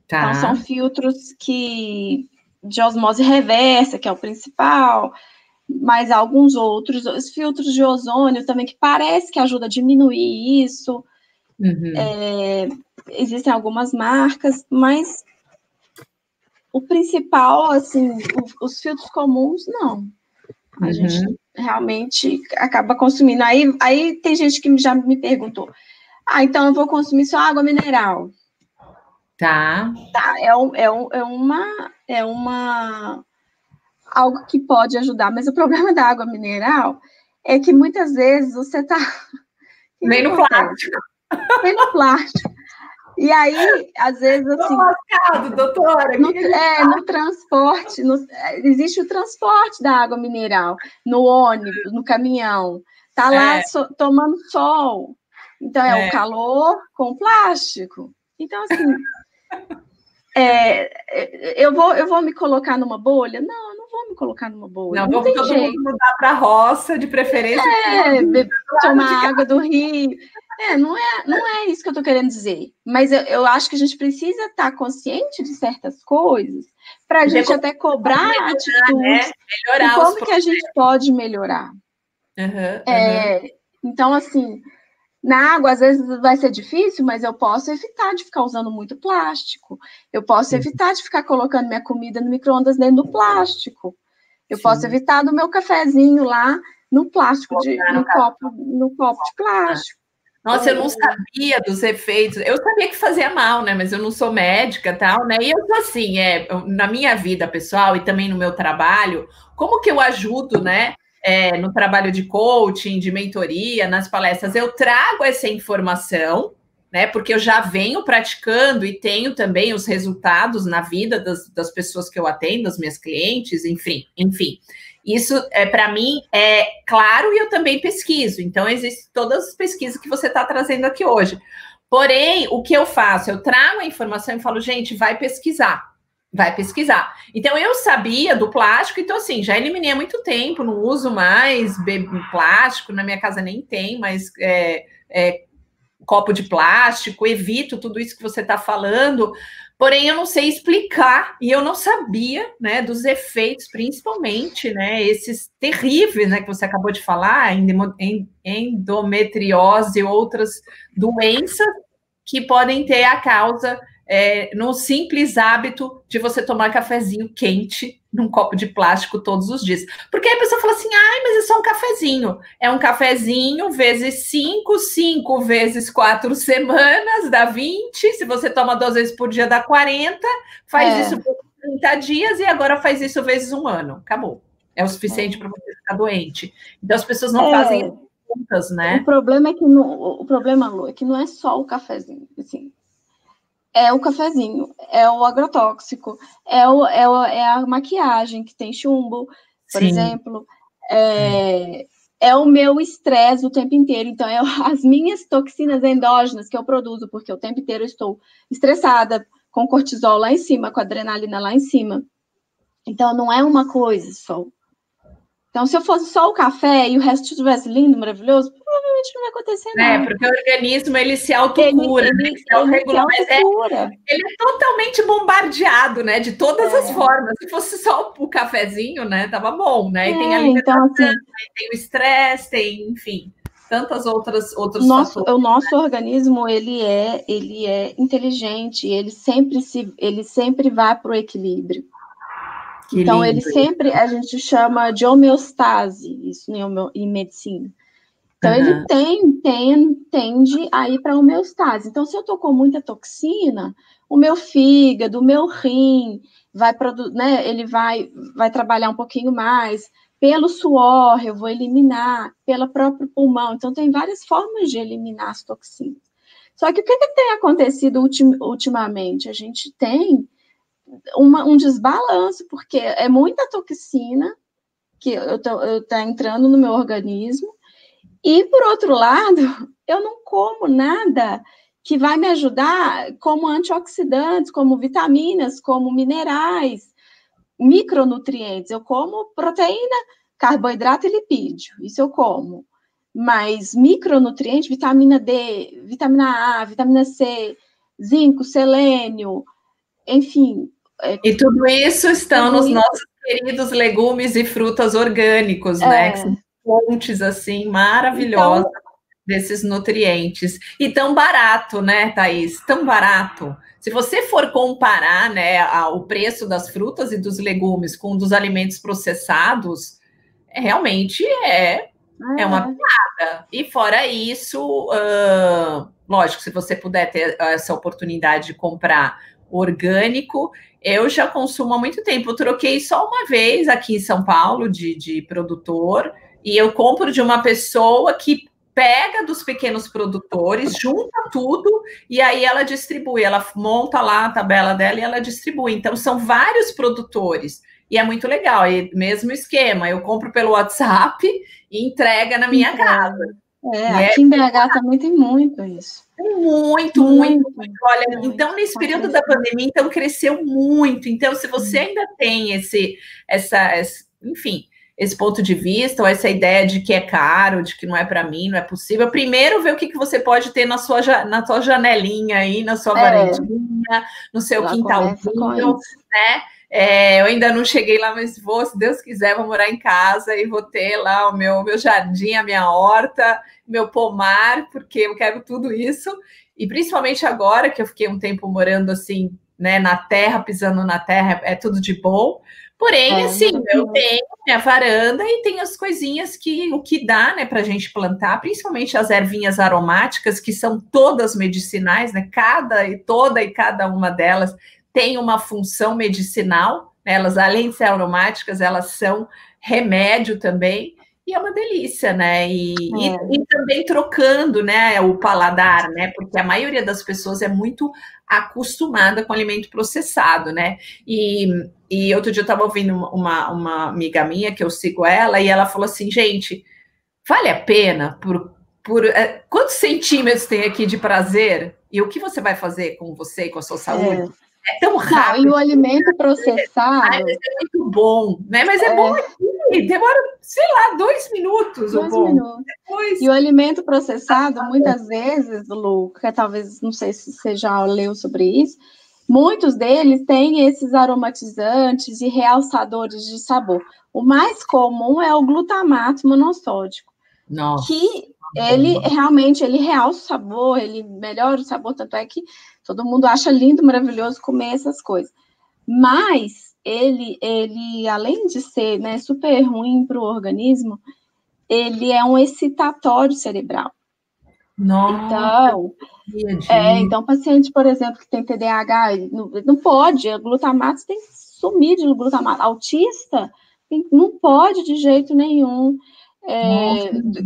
Tá. Então, são filtros de osmose reversa, que é o principal, mas alguns outros, os filtros de ozônio também, que parece que ajuda a diminuir isso. Uhum. Existem algumas marcas, mas o principal, assim, os filtros comuns, não. A gente realmente acaba consumindo. Aí tem gente que já me perguntou, então eu vou consumir só água mineral. Tá. É algo que pode ajudar, mas o problema da água mineral é que muitas vezes você tá... Vem no plástico. Vem no plástico. E aí, às vezes, assim... lascado, doutora. No transporte, existe o transporte da água mineral, no ônibus, no caminhão. Tá lá tomando sol. Então, o calor com plástico. Então, assim... eu vou me colocar numa bolha? Não, eu não vou me colocar numa bolha. Não tem todo mundo mudar para a roça, de preferência. Tomar água do rio. Não é isso que eu estou querendo dizer. Mas eu acho que a gente precisa estar consciente de certas coisas para a gente até cobrar atitudes. E como que a gente pode melhorar? Então, assim... Na água, às vezes vai ser difícil, mas eu posso evitar de ficar usando muito plástico. Eu posso evitar de ficar colocando minha comida no micro-ondas dentro do plástico. Eu posso evitar do meu cafezinho lá no plástico, no copo de plástico. Nossa, eu não sabia dos efeitos. Eu sabia que fazia mal, né? Mas eu não sou médica e tal, né? E eu tô assim, na minha vida pessoal e também no meu trabalho, como que eu ajudo, né? No trabalho de coaching, de mentoria, nas palestras, eu trago essa informação, né? Porque eu já venho praticando e tenho também os resultados na vida das pessoas que eu atendo, das minhas clientes, enfim. Isso, para mim, é claro, e eu também pesquiso. Então, existem todas as pesquisas que você está trazendo aqui hoje. Porém, o que eu faço? Eu trago a informação e falo, gente, vai pesquisar. Então, eu sabia do plástico, então, assim, já eliminei há muito tempo, não uso mais plástico, na minha casa nem tem, mas copo de plástico, evito tudo isso que você está falando, Porém, eu não sei explicar, e eu não sabia, né, dos efeitos, principalmente, né, esses terríveis, né, que você acabou de falar, endometriose e outras doenças que podem ter a causa no simples hábito de você tomar cafezinho quente num copo de plástico todos os dias. Porque aí a pessoa fala assim, ai, mas é só um cafezinho. É um cafezinho vezes 5, 5 vezes 4 semanas, dá 20. Se você toma 2 vezes por dia, dá 40. Faz isso por 30 dias e agora faz isso vezes um ano. Acabou. É o suficiente para você ficar doente. Então as pessoas não fazem contas, né? O problema é que o problema, Lu, é que não é só o cafezinho, assim. É o cafezinho, é o agrotóxico, é a maquiagem que tem chumbo, por exemplo, é o meu estresse o tempo inteiro. Então, as minhas toxinas endógenas que eu produzo, porque o tempo inteiro eu estou estressada, com cortisol lá em cima, com adrenalina lá em cima. Então, não é uma coisa só. Então, se eu fosse só o café e o resto estivesse lindo, maravilhoso, provavelmente não vai acontecer nada. Porque o organismo, ele se autocura, ele se autocura. Ele é totalmente bombardeado, né, de todas as formas. Se fosse só o cafezinho, né, tava bom, né? E tem a alimentação, então, assim, tem o estresse, tem, enfim, tantas outros fatores. O nosso organismo, ele é inteligente, ele sempre vai para o equilíbrio. Então, ele sempre, a gente chama de homeostase, isso em medicina. Então, ele tende a ir para a homeostase. Então, se eu estou com muita toxina, o meu fígado, o meu rim, ele vai trabalhar um pouquinho mais. Pelo suor, eu vou eliminar, pelo próprio pulmão. Então, tem várias formas de eliminar as toxinas. Só que o que tem acontecido ultimamente? A gente tem um desbalanço, porque é muita toxina que tá entrando no meu organismo, e, por outro lado, eu não como nada que vai me ajudar como antioxidantes, como vitaminas, como minerais, micronutrientes. Eu como proteína, carboidrato e lipídio, isso eu como. Mas micronutrientes, vitamina D, vitamina A, vitamina C, zinco, selênio, enfim. E tudo isso estão nos nossos queridos legumes e frutas orgânicos, né? Que são fontes, assim, maravilhosas desses nutrientes. E tão barato, né, Thaís? Tão barato. Se você for comparar, né, o preço das frutas e dos legumes com dos alimentos processados, realmente é uma piada. E fora isso, lógico, se você puder ter essa oportunidade de comprar orgânico, eu já consumo há muito tempo. Eu troquei só uma vez aqui em São Paulo de produtor, e eu compro de uma pessoa que pega dos pequenos produtores, junta tudo, e aí ela distribui, ela monta lá a tabela dela e ela distribui. Então, são vários produtores, e é muito legal. E mesmo esquema, eu compro pelo WhatsApp e entrega na minha casa. Aqui em BH também tem muito isso. Muito. Olha, então, nesse período da pandemia, então, cresceu muito. Então, se você ainda tem esse ponto de vista, ou essa ideia de que é caro, de que não é para mim, não é possível, primeiro ver o que você pode ter na sua janelinha aí, na sua varandinha, no seu quintalzinho, né? Eu ainda não cheguei lá, mas vou, se Deus quiser, vou morar em casa e vou ter lá o meu jardim, a minha horta, meu pomar, porque eu quero tudo isso. E principalmente agora que eu fiquei um tempo morando assim, né, na terra, pisando na terra, é tudo de bom. Porém, assim, eu tenho minha varanda e tenho as coisinhas o que dá, né, para a gente plantar, principalmente as ervinhas aromáticas, que são todas medicinais, né? Toda e cada uma delas tem uma função medicinal, né? Elas, além de ser aromáticas, elas são remédio também, e é uma delícia, né? E também trocando, né, o paladar, né? Porque a maioria das pessoas é muito acostumada com alimento processado, né? E outro dia eu estava ouvindo uma amiga minha, que eu sigo ela, e ela falou assim, gente, vale a pena quantos centímetros tem aqui de prazer? E o que você vai fazer com você e com a sua saúde? É tão rápido. Não, e o alimento processado... Mas é muito bom, né? Mas é bom aqui, demora, sei lá, 2 minutos. 2 minutos. Depois... E o alimento processado, muitas vezes, Lu, que talvez, não sei se você já leu sobre isso, muitos deles têm esses aromatizantes e realçadores de sabor. O mais comum é o glutamato monossódico, Nossa, que ele realmente ele realça o sabor, ele melhora o sabor, tanto é que todo mundo acha lindo, maravilhoso comer essas coisas. Mas ele além de ser, né, super ruim para o organismo, ele é um excitatório cerebral. nossa, Então, paciente, por exemplo, que tem TDAH, não pode, o glutamato tem que sumir de glutamato. Autista não pode de jeito nenhum.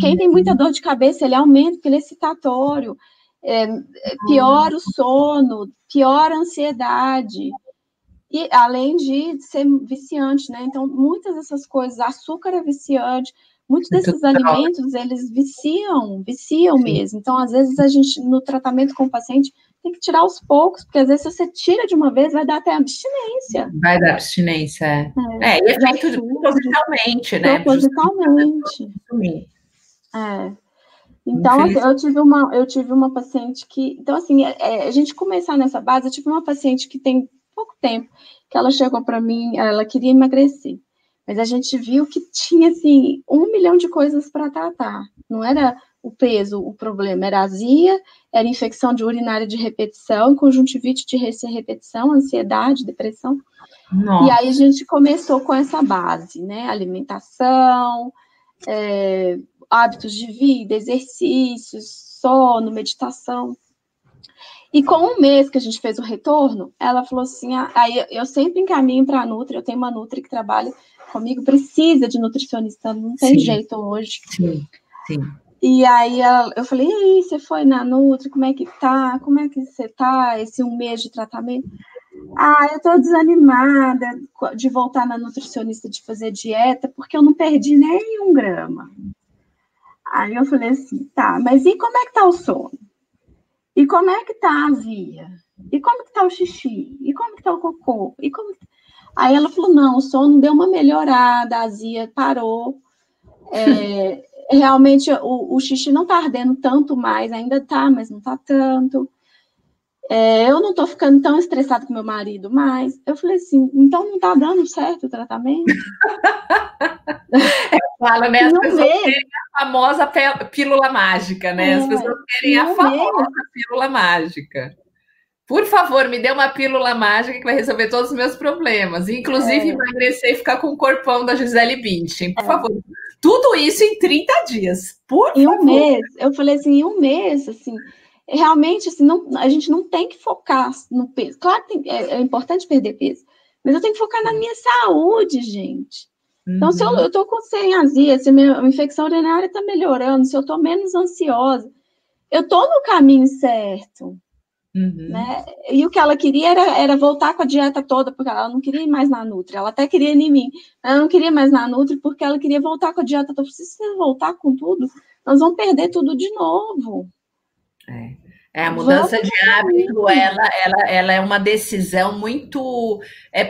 Quem tem muita dor de cabeça, ele aumenta, porque ele é excitatório. Piora o sono, piora a ansiedade. E além de ser viciante, né? Então, muitas dessas coisas, açúcar é viciante, muitos desses alimentos, eles viciam mesmo. Então, às vezes, a gente, no tratamento com o paciente, tem que tirar aos poucos, porque às vezes, se você tira de uma vez, vai dar até abstinência. Vai dar abstinência, e é feito propositalmente, né? Propositalmente. Então, assim, eu tive uma paciente que... Então, assim, a gente começar nessa base, eu tive uma paciente que tem pouco tempo, que ela chegou para mim, ela queria emagrecer, mas a gente viu que tinha, assim, 1 milhão de coisas para tratar. Não era o peso o problema, era azia, era infecção de urinária de repetição, conjuntivite de repetição, ansiedade, depressão. Nossa. E aí a gente começou com essa base, né? Alimentação, hábitos de vida, exercícios, sono, meditação. E com 1 mês que a gente fez o retorno, ela falou assim, aí eu sempre encaminho para a Nutri, eu tenho uma Nutri que trabalha comigo, precisa de nutricionista, não tem jeito hoje. Sim. E aí eu falei, e aí, você foi na Nutri, como é que tá? Como é que você tá, esse 1 mês de tratamento? Eu tô desanimada de voltar na nutricionista, de fazer dieta, porque eu não perdi nem 1 grama. Aí eu falei assim, tá, mas e como é que tá o sono? E como é que tá a azia? E como que tá o xixi? E como que tá o cocô? Aí ela falou, não, o sono deu uma melhorada, a azia parou. Realmente o xixi não tá ardendo tanto mais, ainda tá, mas não tá tanto. Eu não tô ficando tão estressada com meu marido mais. Eu falei assim, então não tá dando certo o tratamento? Fala, né? As pessoas querem a famosa pílula mágica, né? As pessoas querem a famosa pílula mágica. Por favor, me dê uma pílula mágica que vai resolver todos os meus problemas, inclusive emagrecer e ficar com o corpão da Gisele Bündchen, por favor. Tudo isso em 30 dias, por favor. Em 1 mês, eu falei assim, em 1 mês, assim, realmente, assim, a gente não tem que focar no peso. Claro que é importante perder peso, mas eu tenho que focar na minha saúde, gente. Então, se eu tô sem azia, se a minha infecção urinária tá melhorando, se eu tô menos ansiosa, eu tô no caminho certo. Né? E o que ela queria era voltar com a dieta toda, porque ela não queria ir mais na Nutri, ela até queria ir em mim, ela não queria mais na Nutri porque ela queria voltar com a dieta toda. Se você voltar com tudo, nós vamos perder tudo de novo. A mudança de hábito, ela é uma decisão muito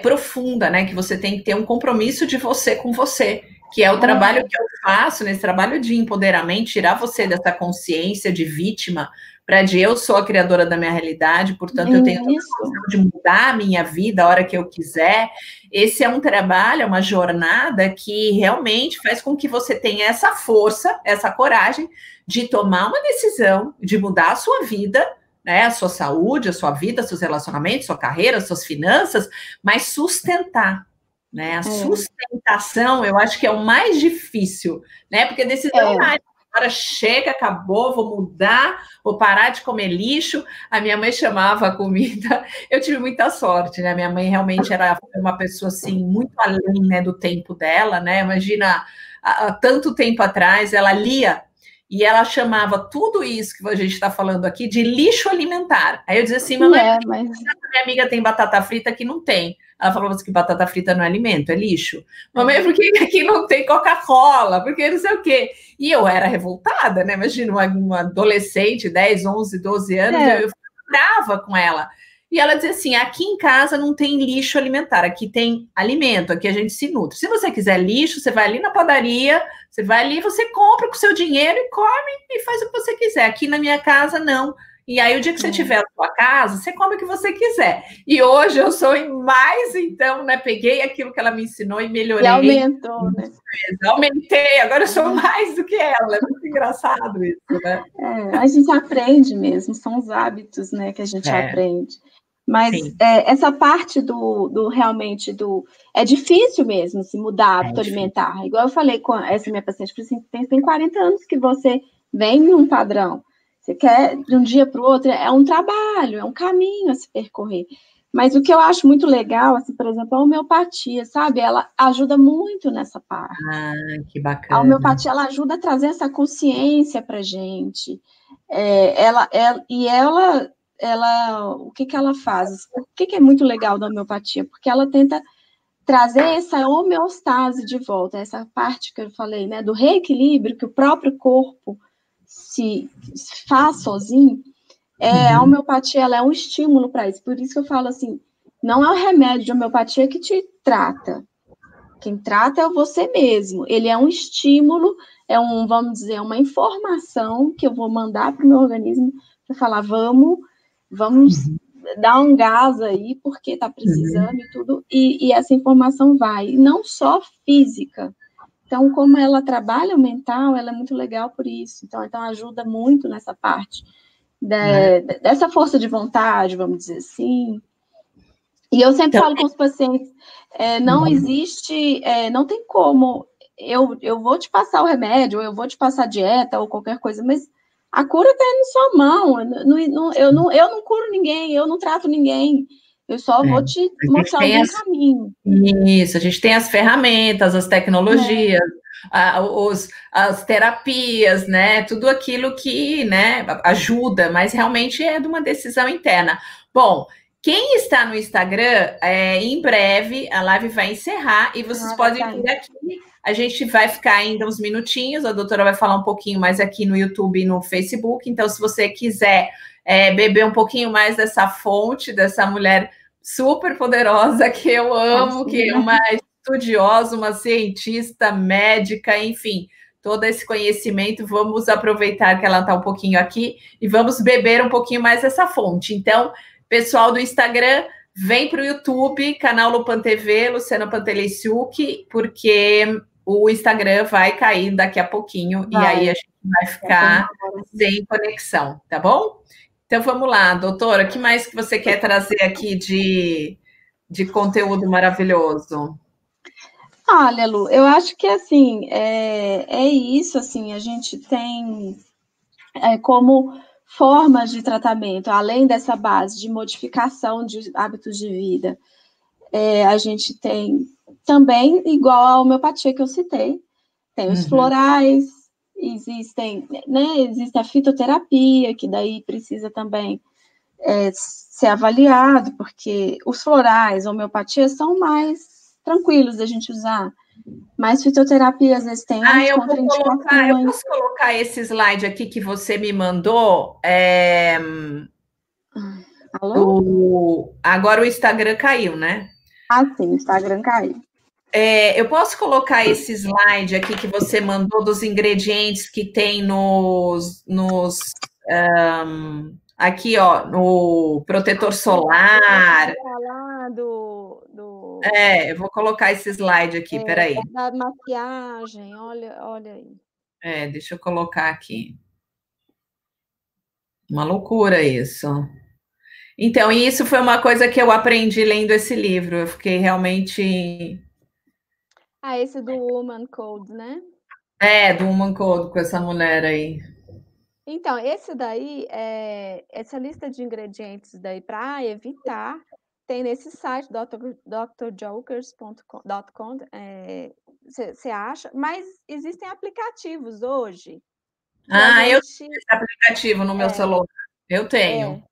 profunda, né? Que você tem que ter um compromisso de você com você, que é o trabalho que eu faço, nesse trabalho de empoderamento, tirar você dessa consciência de vítima, para de eu sou a criadora da minha realidade, portanto, eu tenho a opção de mudar a minha vida a hora que eu quiser. Esse é um trabalho, é uma jornada que realmente faz com que você tenha essa força, essa coragem de tomar uma decisão, de mudar a sua vida, né, a sua saúde, a sua vida, seus relacionamentos, sua carreira, suas finanças, mas sustentar. Né? A sustentação, eu acho que é o mais difícil, né? Porque decisão agora chega, acabou, vou mudar, vou parar de comer lixo. A minha mãe chamava a comida, eu tive muita sorte, né? Minha mãe realmente era uma pessoa assim, muito além, né, do tempo dela, né? Imagina, há tanto tempo atrás, ela lia e ela chamava tudo isso que a gente está falando aqui de lixo alimentar. Aí eu dizia assim, mamãe, minha amiga tem batata frita que não tem. Ela falou assim que batata frita não é alimento, é lixo. Mamãe, por que aqui não tem Coca-Cola? Porque não sei o quê. E eu era revoltada, né? Imagina uma adolescente, 10, 11, 12 anos, eu ficava brava com ela. E ela dizia assim, aqui em casa não tem lixo alimentar, aqui tem alimento, aqui a gente se nutre. Se você quiser lixo, você vai ali na padaria, você vai ali, você compra com o seu dinheiro e come e faz o que você quiser. Aqui na minha casa, não. E aí, o dia que você tiver a sua casa, você come o que você quiser. E hoje eu sou em mais, então, né? Peguei aquilo que ela me ensinou e melhorei. E aumentou, né? Aumentei, agora eu sou mais do que ela. É muito engraçado isso, né? A gente aprende mesmo, são os hábitos, né, que a gente aprende. Mas essa parte do realmente do... É difícil mesmo se mudar hábito alimentar. Igual eu falei com essa minha paciente, assim, tem 40 anos que você vem num padrão. Você quer de um dia para o outro, é um trabalho, é um caminho a se percorrer. Mas o que eu acho muito legal, assim, por exemplo, a homeopatia, sabe? Ela ajuda muito nessa parte. Ah, que bacana. A homeopatia, ela ajuda a trazer essa consciência para a gente. O que ela faz? O que é muito legal da homeopatia? Porque ela tenta trazer essa homeostase de volta, essa parte que eu falei, né, do reequilíbrio que o próprio corpo se faz sozinho. A homeopatia, ela é um estímulo para isso. Por isso que eu falo assim, não é o remédio de homeopatia que te trata. Quem trata é você mesmo. Ele é um estímulo, vamos dizer, uma informação que eu vou mandar para o meu organismo para falar, vamos dar um gás aí, porque está precisando e tudo, e essa informação vai. E não só física. Então, como ela trabalha o mental, ela é muito legal por isso. Então ajuda muito nessa parte dessa força de vontade, vamos dizer assim. E eu sempre falo com os pacientes, não existe, não tem como, eu vou te passar o remédio, ou eu vou te passar a dieta, ou qualquer coisa, mas a cura está em sua mão, eu não curo ninguém, eu não trato ninguém, eu só vou te mostrar algum caminho. Isso, a gente tem as ferramentas, as tecnologias, as terapias, né? Tudo aquilo que, né, ajuda, mas realmente é de uma decisão interna. Bom, quem está no Instagram, em breve a live vai encerrar e vocês podem vir aqui. A gente vai ficar ainda uns minutinhos, a doutora vai falar um pouquinho mais aqui no YouTube e no Facebook. Então, se você quiser beber um pouquinho mais dessa fonte, dessa mulher super poderosa que eu amo, que é uma estudiosa, uma cientista, médica, enfim, todo esse conhecimento, vamos aproveitar que ela está um pouquinho aqui e vamos beber um pouquinho mais dessa fonte. Então, pessoal do Instagram, vem para o YouTube, canal Lupan TV, Luciana Panteleciuk, porque o Instagram vai cair daqui a pouquinho e aí a gente vai ficar sem conexão, tá bom? Então vamos lá, doutora, o que mais que você quer trazer aqui de conteúdo maravilhoso? Olha, Lu, eu acho que assim, é isso, assim, a gente tem como formas de tratamento, além dessa base de modificação de hábitos de vida, a gente tem também, igual a homeopatia que eu citei, tem os florais, existe a fitoterapia, que daí precisa também ser avaliado, porque os florais, a homeopatia, são mais tranquilos da gente usar. Mas fitoterapia, às vezes, tem umas contraindicações. Eu posso colocar esse slide aqui que você me mandou? Alô? Agora o Instagram caiu, né? Ah, sim, o Instagram caiu. Eu posso colocar esse slide aqui que você mandou dos ingredientes que tem aqui, ó, no protetor solar. Eu vou colocar esse slide aqui, peraí. Da maquiagem, olha aí. Deixa eu colocar aqui. Uma loucura isso. Então, isso foi uma coisa que eu aprendi lendo esse livro. Eu fiquei realmente... esse do Woman Code, né? Do Woman Code, com essa mulher aí. Então, esse daí, essa lista de ingredientes daí para evitar, tem nesse site, drjokers.com, você acha, mas existem aplicativos hoje. Eu tenho esse aplicativo no meu celular. Eu tenho.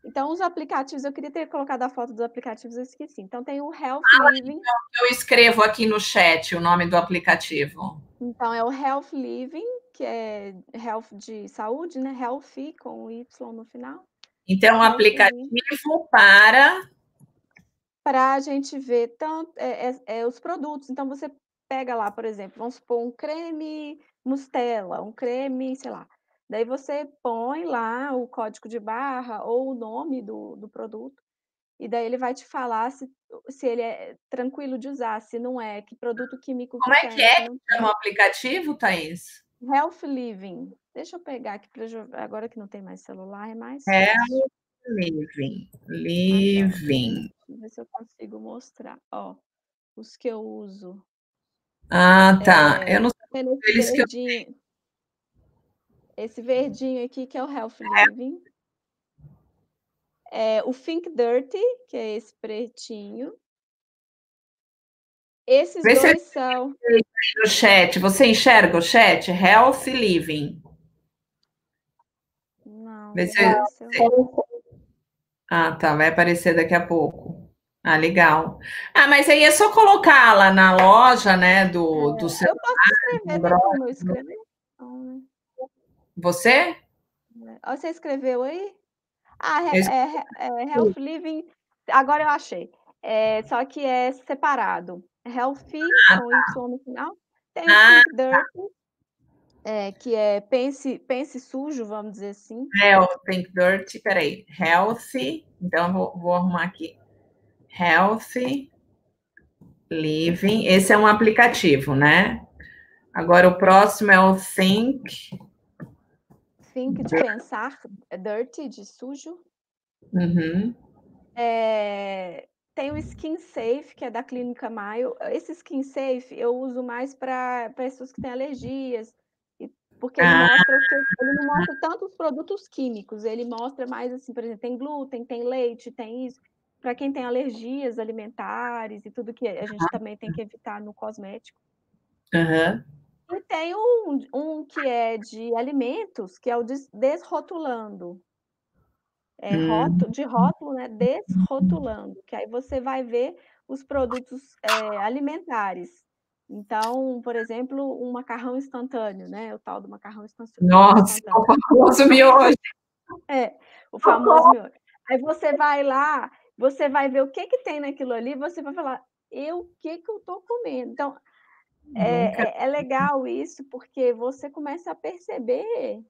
Então, os aplicativos, eu queria ter colocado a foto dos aplicativos, eu esqueci. Então, tem o Health Living. Então, eu escrevo aqui no chat o nome do aplicativo. Então, é o Health Living, que é health de saúde, né? Healthy, com Y no final. Então, um aplicativo para a gente ver tanto os produtos. Então, você pega lá, por exemplo, vamos supor um creme Mustela, um creme, sei lá, Daí você põe lá o código de barra ou o nome do produto, e daí ele vai te falar se ele é tranquilo de usar, se não é, que produto químico Como que é que tem, é se que não chama tem. o aplicativo, Thaís? Health Living. Deixa eu pegar aqui, agora que não tem mais celular, é mais fácil. Health Living. Aqui, ó. Living. Deixa eu ver se eu consigo mostrar. Ó, os que eu uso. Ah, tá. Eu não Tá vendo sei esse eles que eu verdinho? Esse verdinho aqui que é o Health Living. O Think Dirty, que é esse pretinho. Esses Vê se eu dois são. no chat. Você enxerga o chat? Health Living. Não, Vê não se eu... apareceu. Ah, tá. Vai aparecer daqui a pouco. Ah, legal. Ah, mas aí é só colocar lá na loja, né, do seu Eu posso escrever, tem como eu escrever? Não, né? Você? Ó, você escreveu aí? Ah, Eu Health Living. Agora eu achei. Só que é separado. Healthy, com Y no final. Tem o Ah, Think Dirty, que é pense sujo, vamos dizer assim. Health, Think Dirty. Peraí. Healthy. Então, vou arrumar aqui. Healthy Living. Esse é um aplicativo, né? Agora o próximo é o Think. Think de pensar, dirty de sujo. Uhum. Tem o Skin Safe, que é da Clínica Mayo. Esse Skin Safe eu uso mais para pessoas que têm alergias, porque ele Ah, mostra ele não mostra tanto os produtos químicos, ele mostra mais assim, por exemplo, tem glúten, tem leite, tem isso. Para quem tem alergias alimentares e tudo que a gente também tem que evitar no cosmético. uhum. E tem um que é de alimentos, que é o Desrotulando. De rótulo, né? Desrotulando, que aí você vai ver os produtos alimentares. Então, por exemplo, um macarrão instantâneo, né? O tal do macarrão Nossa, instantâneo. o famoso miojo. O famoso miojo. Aí você vai lá, você vai ver o que que tem naquilo ali, você vai falar, o que que eu estou comendo? Então, Nunca. é legal isso, porque você começa a perceber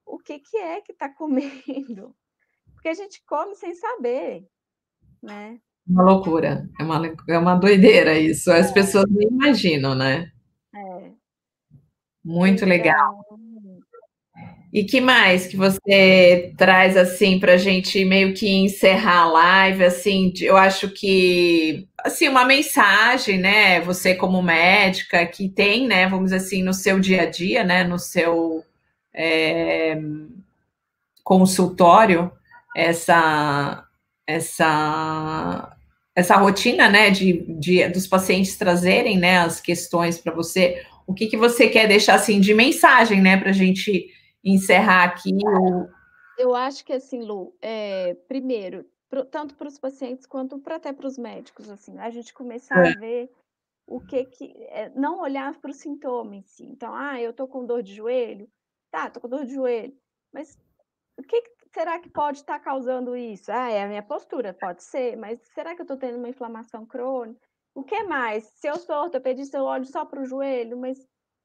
o que que é que está comendo. Porque a gente come sem saber, né? Uma loucura. É uma doideira isso. As pessoas nem imaginam, né? É. Muito legal. Então, E que mais que você traz assim para a gente meio que encerrar a live? Assim, eu acho que assim uma mensagem, né? Você como médica que tem, né? Vamos dizer assim, no seu dia a dia, né? No seu consultório, essa essa essa rotina, né? Dos pacientes trazerem, né? As questões para você. O que você quer deixar assim de mensagem, né? Para a gente encerrar aqui eu acho que assim, Lu, primeiro, tanto para os pacientes quanto até para os médicos, assim, a gente começar a ver o que não olhar para o sintoma em si. Então, eu tô com dor de joelho, tá, tô com dor de joelho, mas o que será que pode estar causando isso? É a minha postura, pode ser, mas será que eu estou tendo uma inflamação crônica? O que mais? Se eu sou ortopedista, eu olho só para o joelho, mas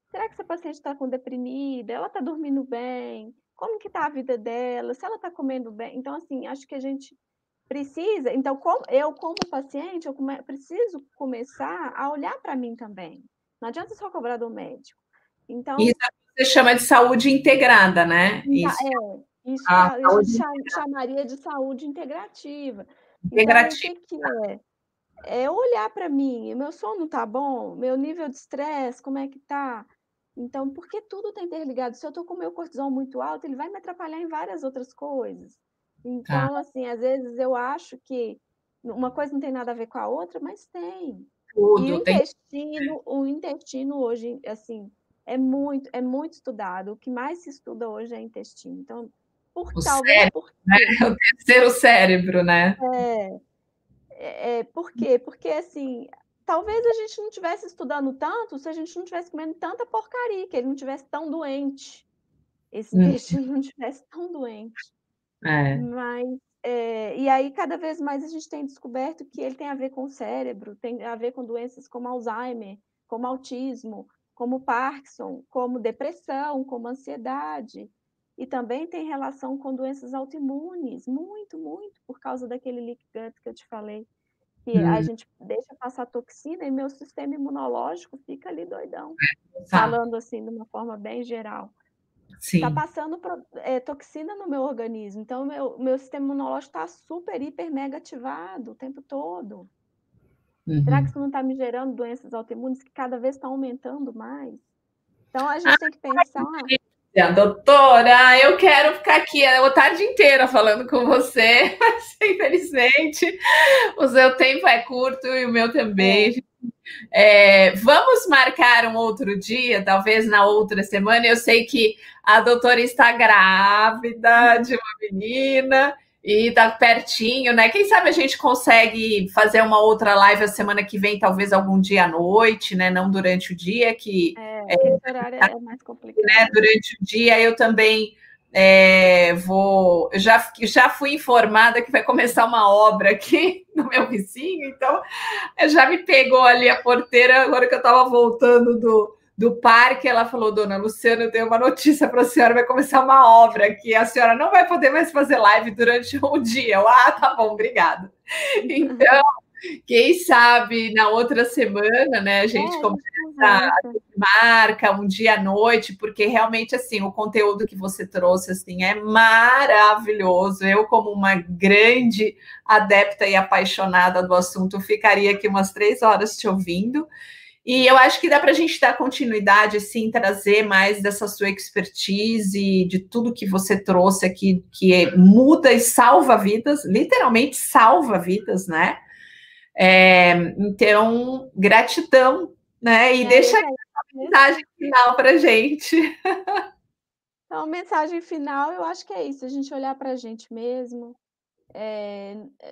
será que essa paciente está com deprimida? Ela está dormindo bem? Como que está a vida dela? Se ela está comendo bem? Então, assim, acho que a gente precisa. Então, como paciente, preciso começar a olhar para mim também. Não adianta só cobrar do médico. isso Então, você chama de saúde integrada, né? Isso, isso que a a gente saúde chamaria de saúde integrativa. Então, o integrativa. que que é? É olhar para mim, meu sono tá bom? Meu nível de estresse, como é que tá? Então, porque tudo está interligado. Se eu estou com o meu cortisol muito alto, ele vai me atrapalhar em várias outras coisas. Tá, Então, assim, às vezes eu acho que uma coisa não tem nada a ver com a outra, mas tem. E tudo tem o intestino hoje, assim, é muito estudado. O que mais se estuda hoje é intestino. Então, o talvez cérebro, né? O terceiro cérebro, né? por quê? Porque, assim, talvez a gente não estivesse estudando tanto se a gente não estivesse comendo tanta porcaria, que ele não estivesse tão doente, esse Hum, intestino não estivesse tão doente. é. Mas, e aí, cada vez mais a gente tem descoberto que ele tem a ver com o cérebro, tem a ver com doenças como Alzheimer, como autismo, como Parkinson, como depressão, como ansiedade. e também tem relação com doenças autoimunes, muito, muito, por causa daquele leak gut que eu te falei, que a gente deixa passar toxina e meu sistema imunológico fica ali doidão, Tá. falando assim de uma forma bem geral. Tá Sim. passando toxina no meu organismo, então meu sistema imunológico está super, hiper, mega ativado o tempo todo. Será que isso não está me gerando doenças autoimunes que cada vez estão aumentando mais? Então a gente tem que pensar. Doutora, eu quero ficar aqui a tarde inteira falando com você, mas infelizmente o seu tempo é curto e o meu também. Vamos marcar um outro dia, talvez na outra semana. Eu sei que a doutora está grávida de uma menina e está pertinho, né? Quem sabe a gente consegue fazer uma outra live a semana que vem, talvez algum dia à noite, né? Não durante o dia, que esse horário é mais complicado. Né? Durante o dia eu também eu já fui informada que vai começar uma obra aqui no meu vizinho, então já me pegou ali a porteira, agora que eu estava voltando do parque, ela falou, dona Luciana, eu tenho uma notícia para a senhora, vai começar uma obra aqui, a senhora não vai poder mais fazer live durante um dia. Tá bom, obrigada. Então, quem sabe na outra semana, né, a gente marca um dia à noite, porque realmente, assim, o conteúdo que você trouxe, assim, é maravilhoso. Eu, como uma grande adepta e apaixonada do assunto, ficaria aqui umas 3 horas te ouvindo. E eu acho que dá para a gente dar continuidade, assim, trazer mais dessa sua expertise, de tudo que você trouxe aqui, que muda e salva vidas, literalmente salva vidas, né? Então, gratidão, né? E deixa aí uma mensagem final para a gente. Então, a mensagem final, eu acho que é isso, a gente olhar para a gente mesmo,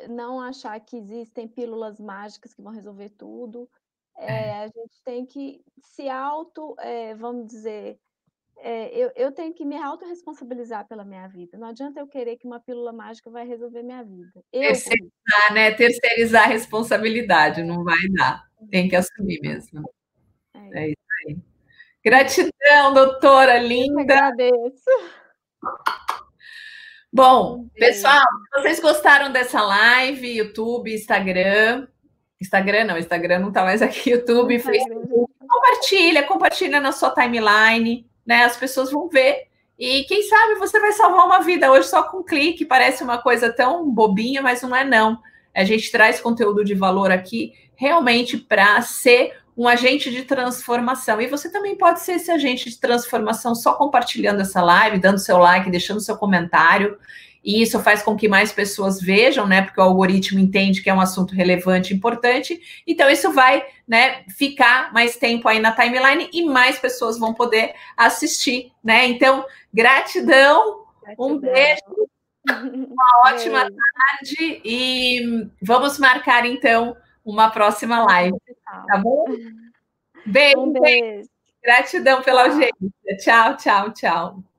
não achar que existem pílulas mágicas que vão resolver tudo. A gente tem que se vamos dizer, eu tenho que me autorresponsabilizar pela minha vida. Não adianta eu querer que uma pílula mágica vai resolver minha vida. Terceirizar, né? Terceirizar a responsabilidade, não vai dar. Tem que assumir mesmo. É isso aí. Gratidão, doutora linda. Eu agradeço. Bom, pessoal, se vocês gostaram dessa live, YouTube, Instagram não está mais aqui, YouTube, Facebook, compartilha na sua timeline, né? As pessoas vão ver e quem sabe você vai salvar uma vida hoje só com um clique, parece uma coisa tão bobinha, mas não é não. A gente traz conteúdo de valor aqui realmente para ser um agente de transformação. E você também pode ser esse agente de transformação só compartilhando essa live, dando seu like, deixando seu comentário. E isso faz com que mais pessoas vejam, né? Porque o algoritmo entende que é um assunto relevante e importante. Então, isso vai, né, ficar mais tempo aí na timeline e mais pessoas vão poder assistir, né? Então, gratidão. Um beijo. Uma ótima tarde. E vamos marcar, então, uma próxima live. Tá bom? Beijo. Um beijo. Gratidão pela audiência. Tchau, tchau, tchau.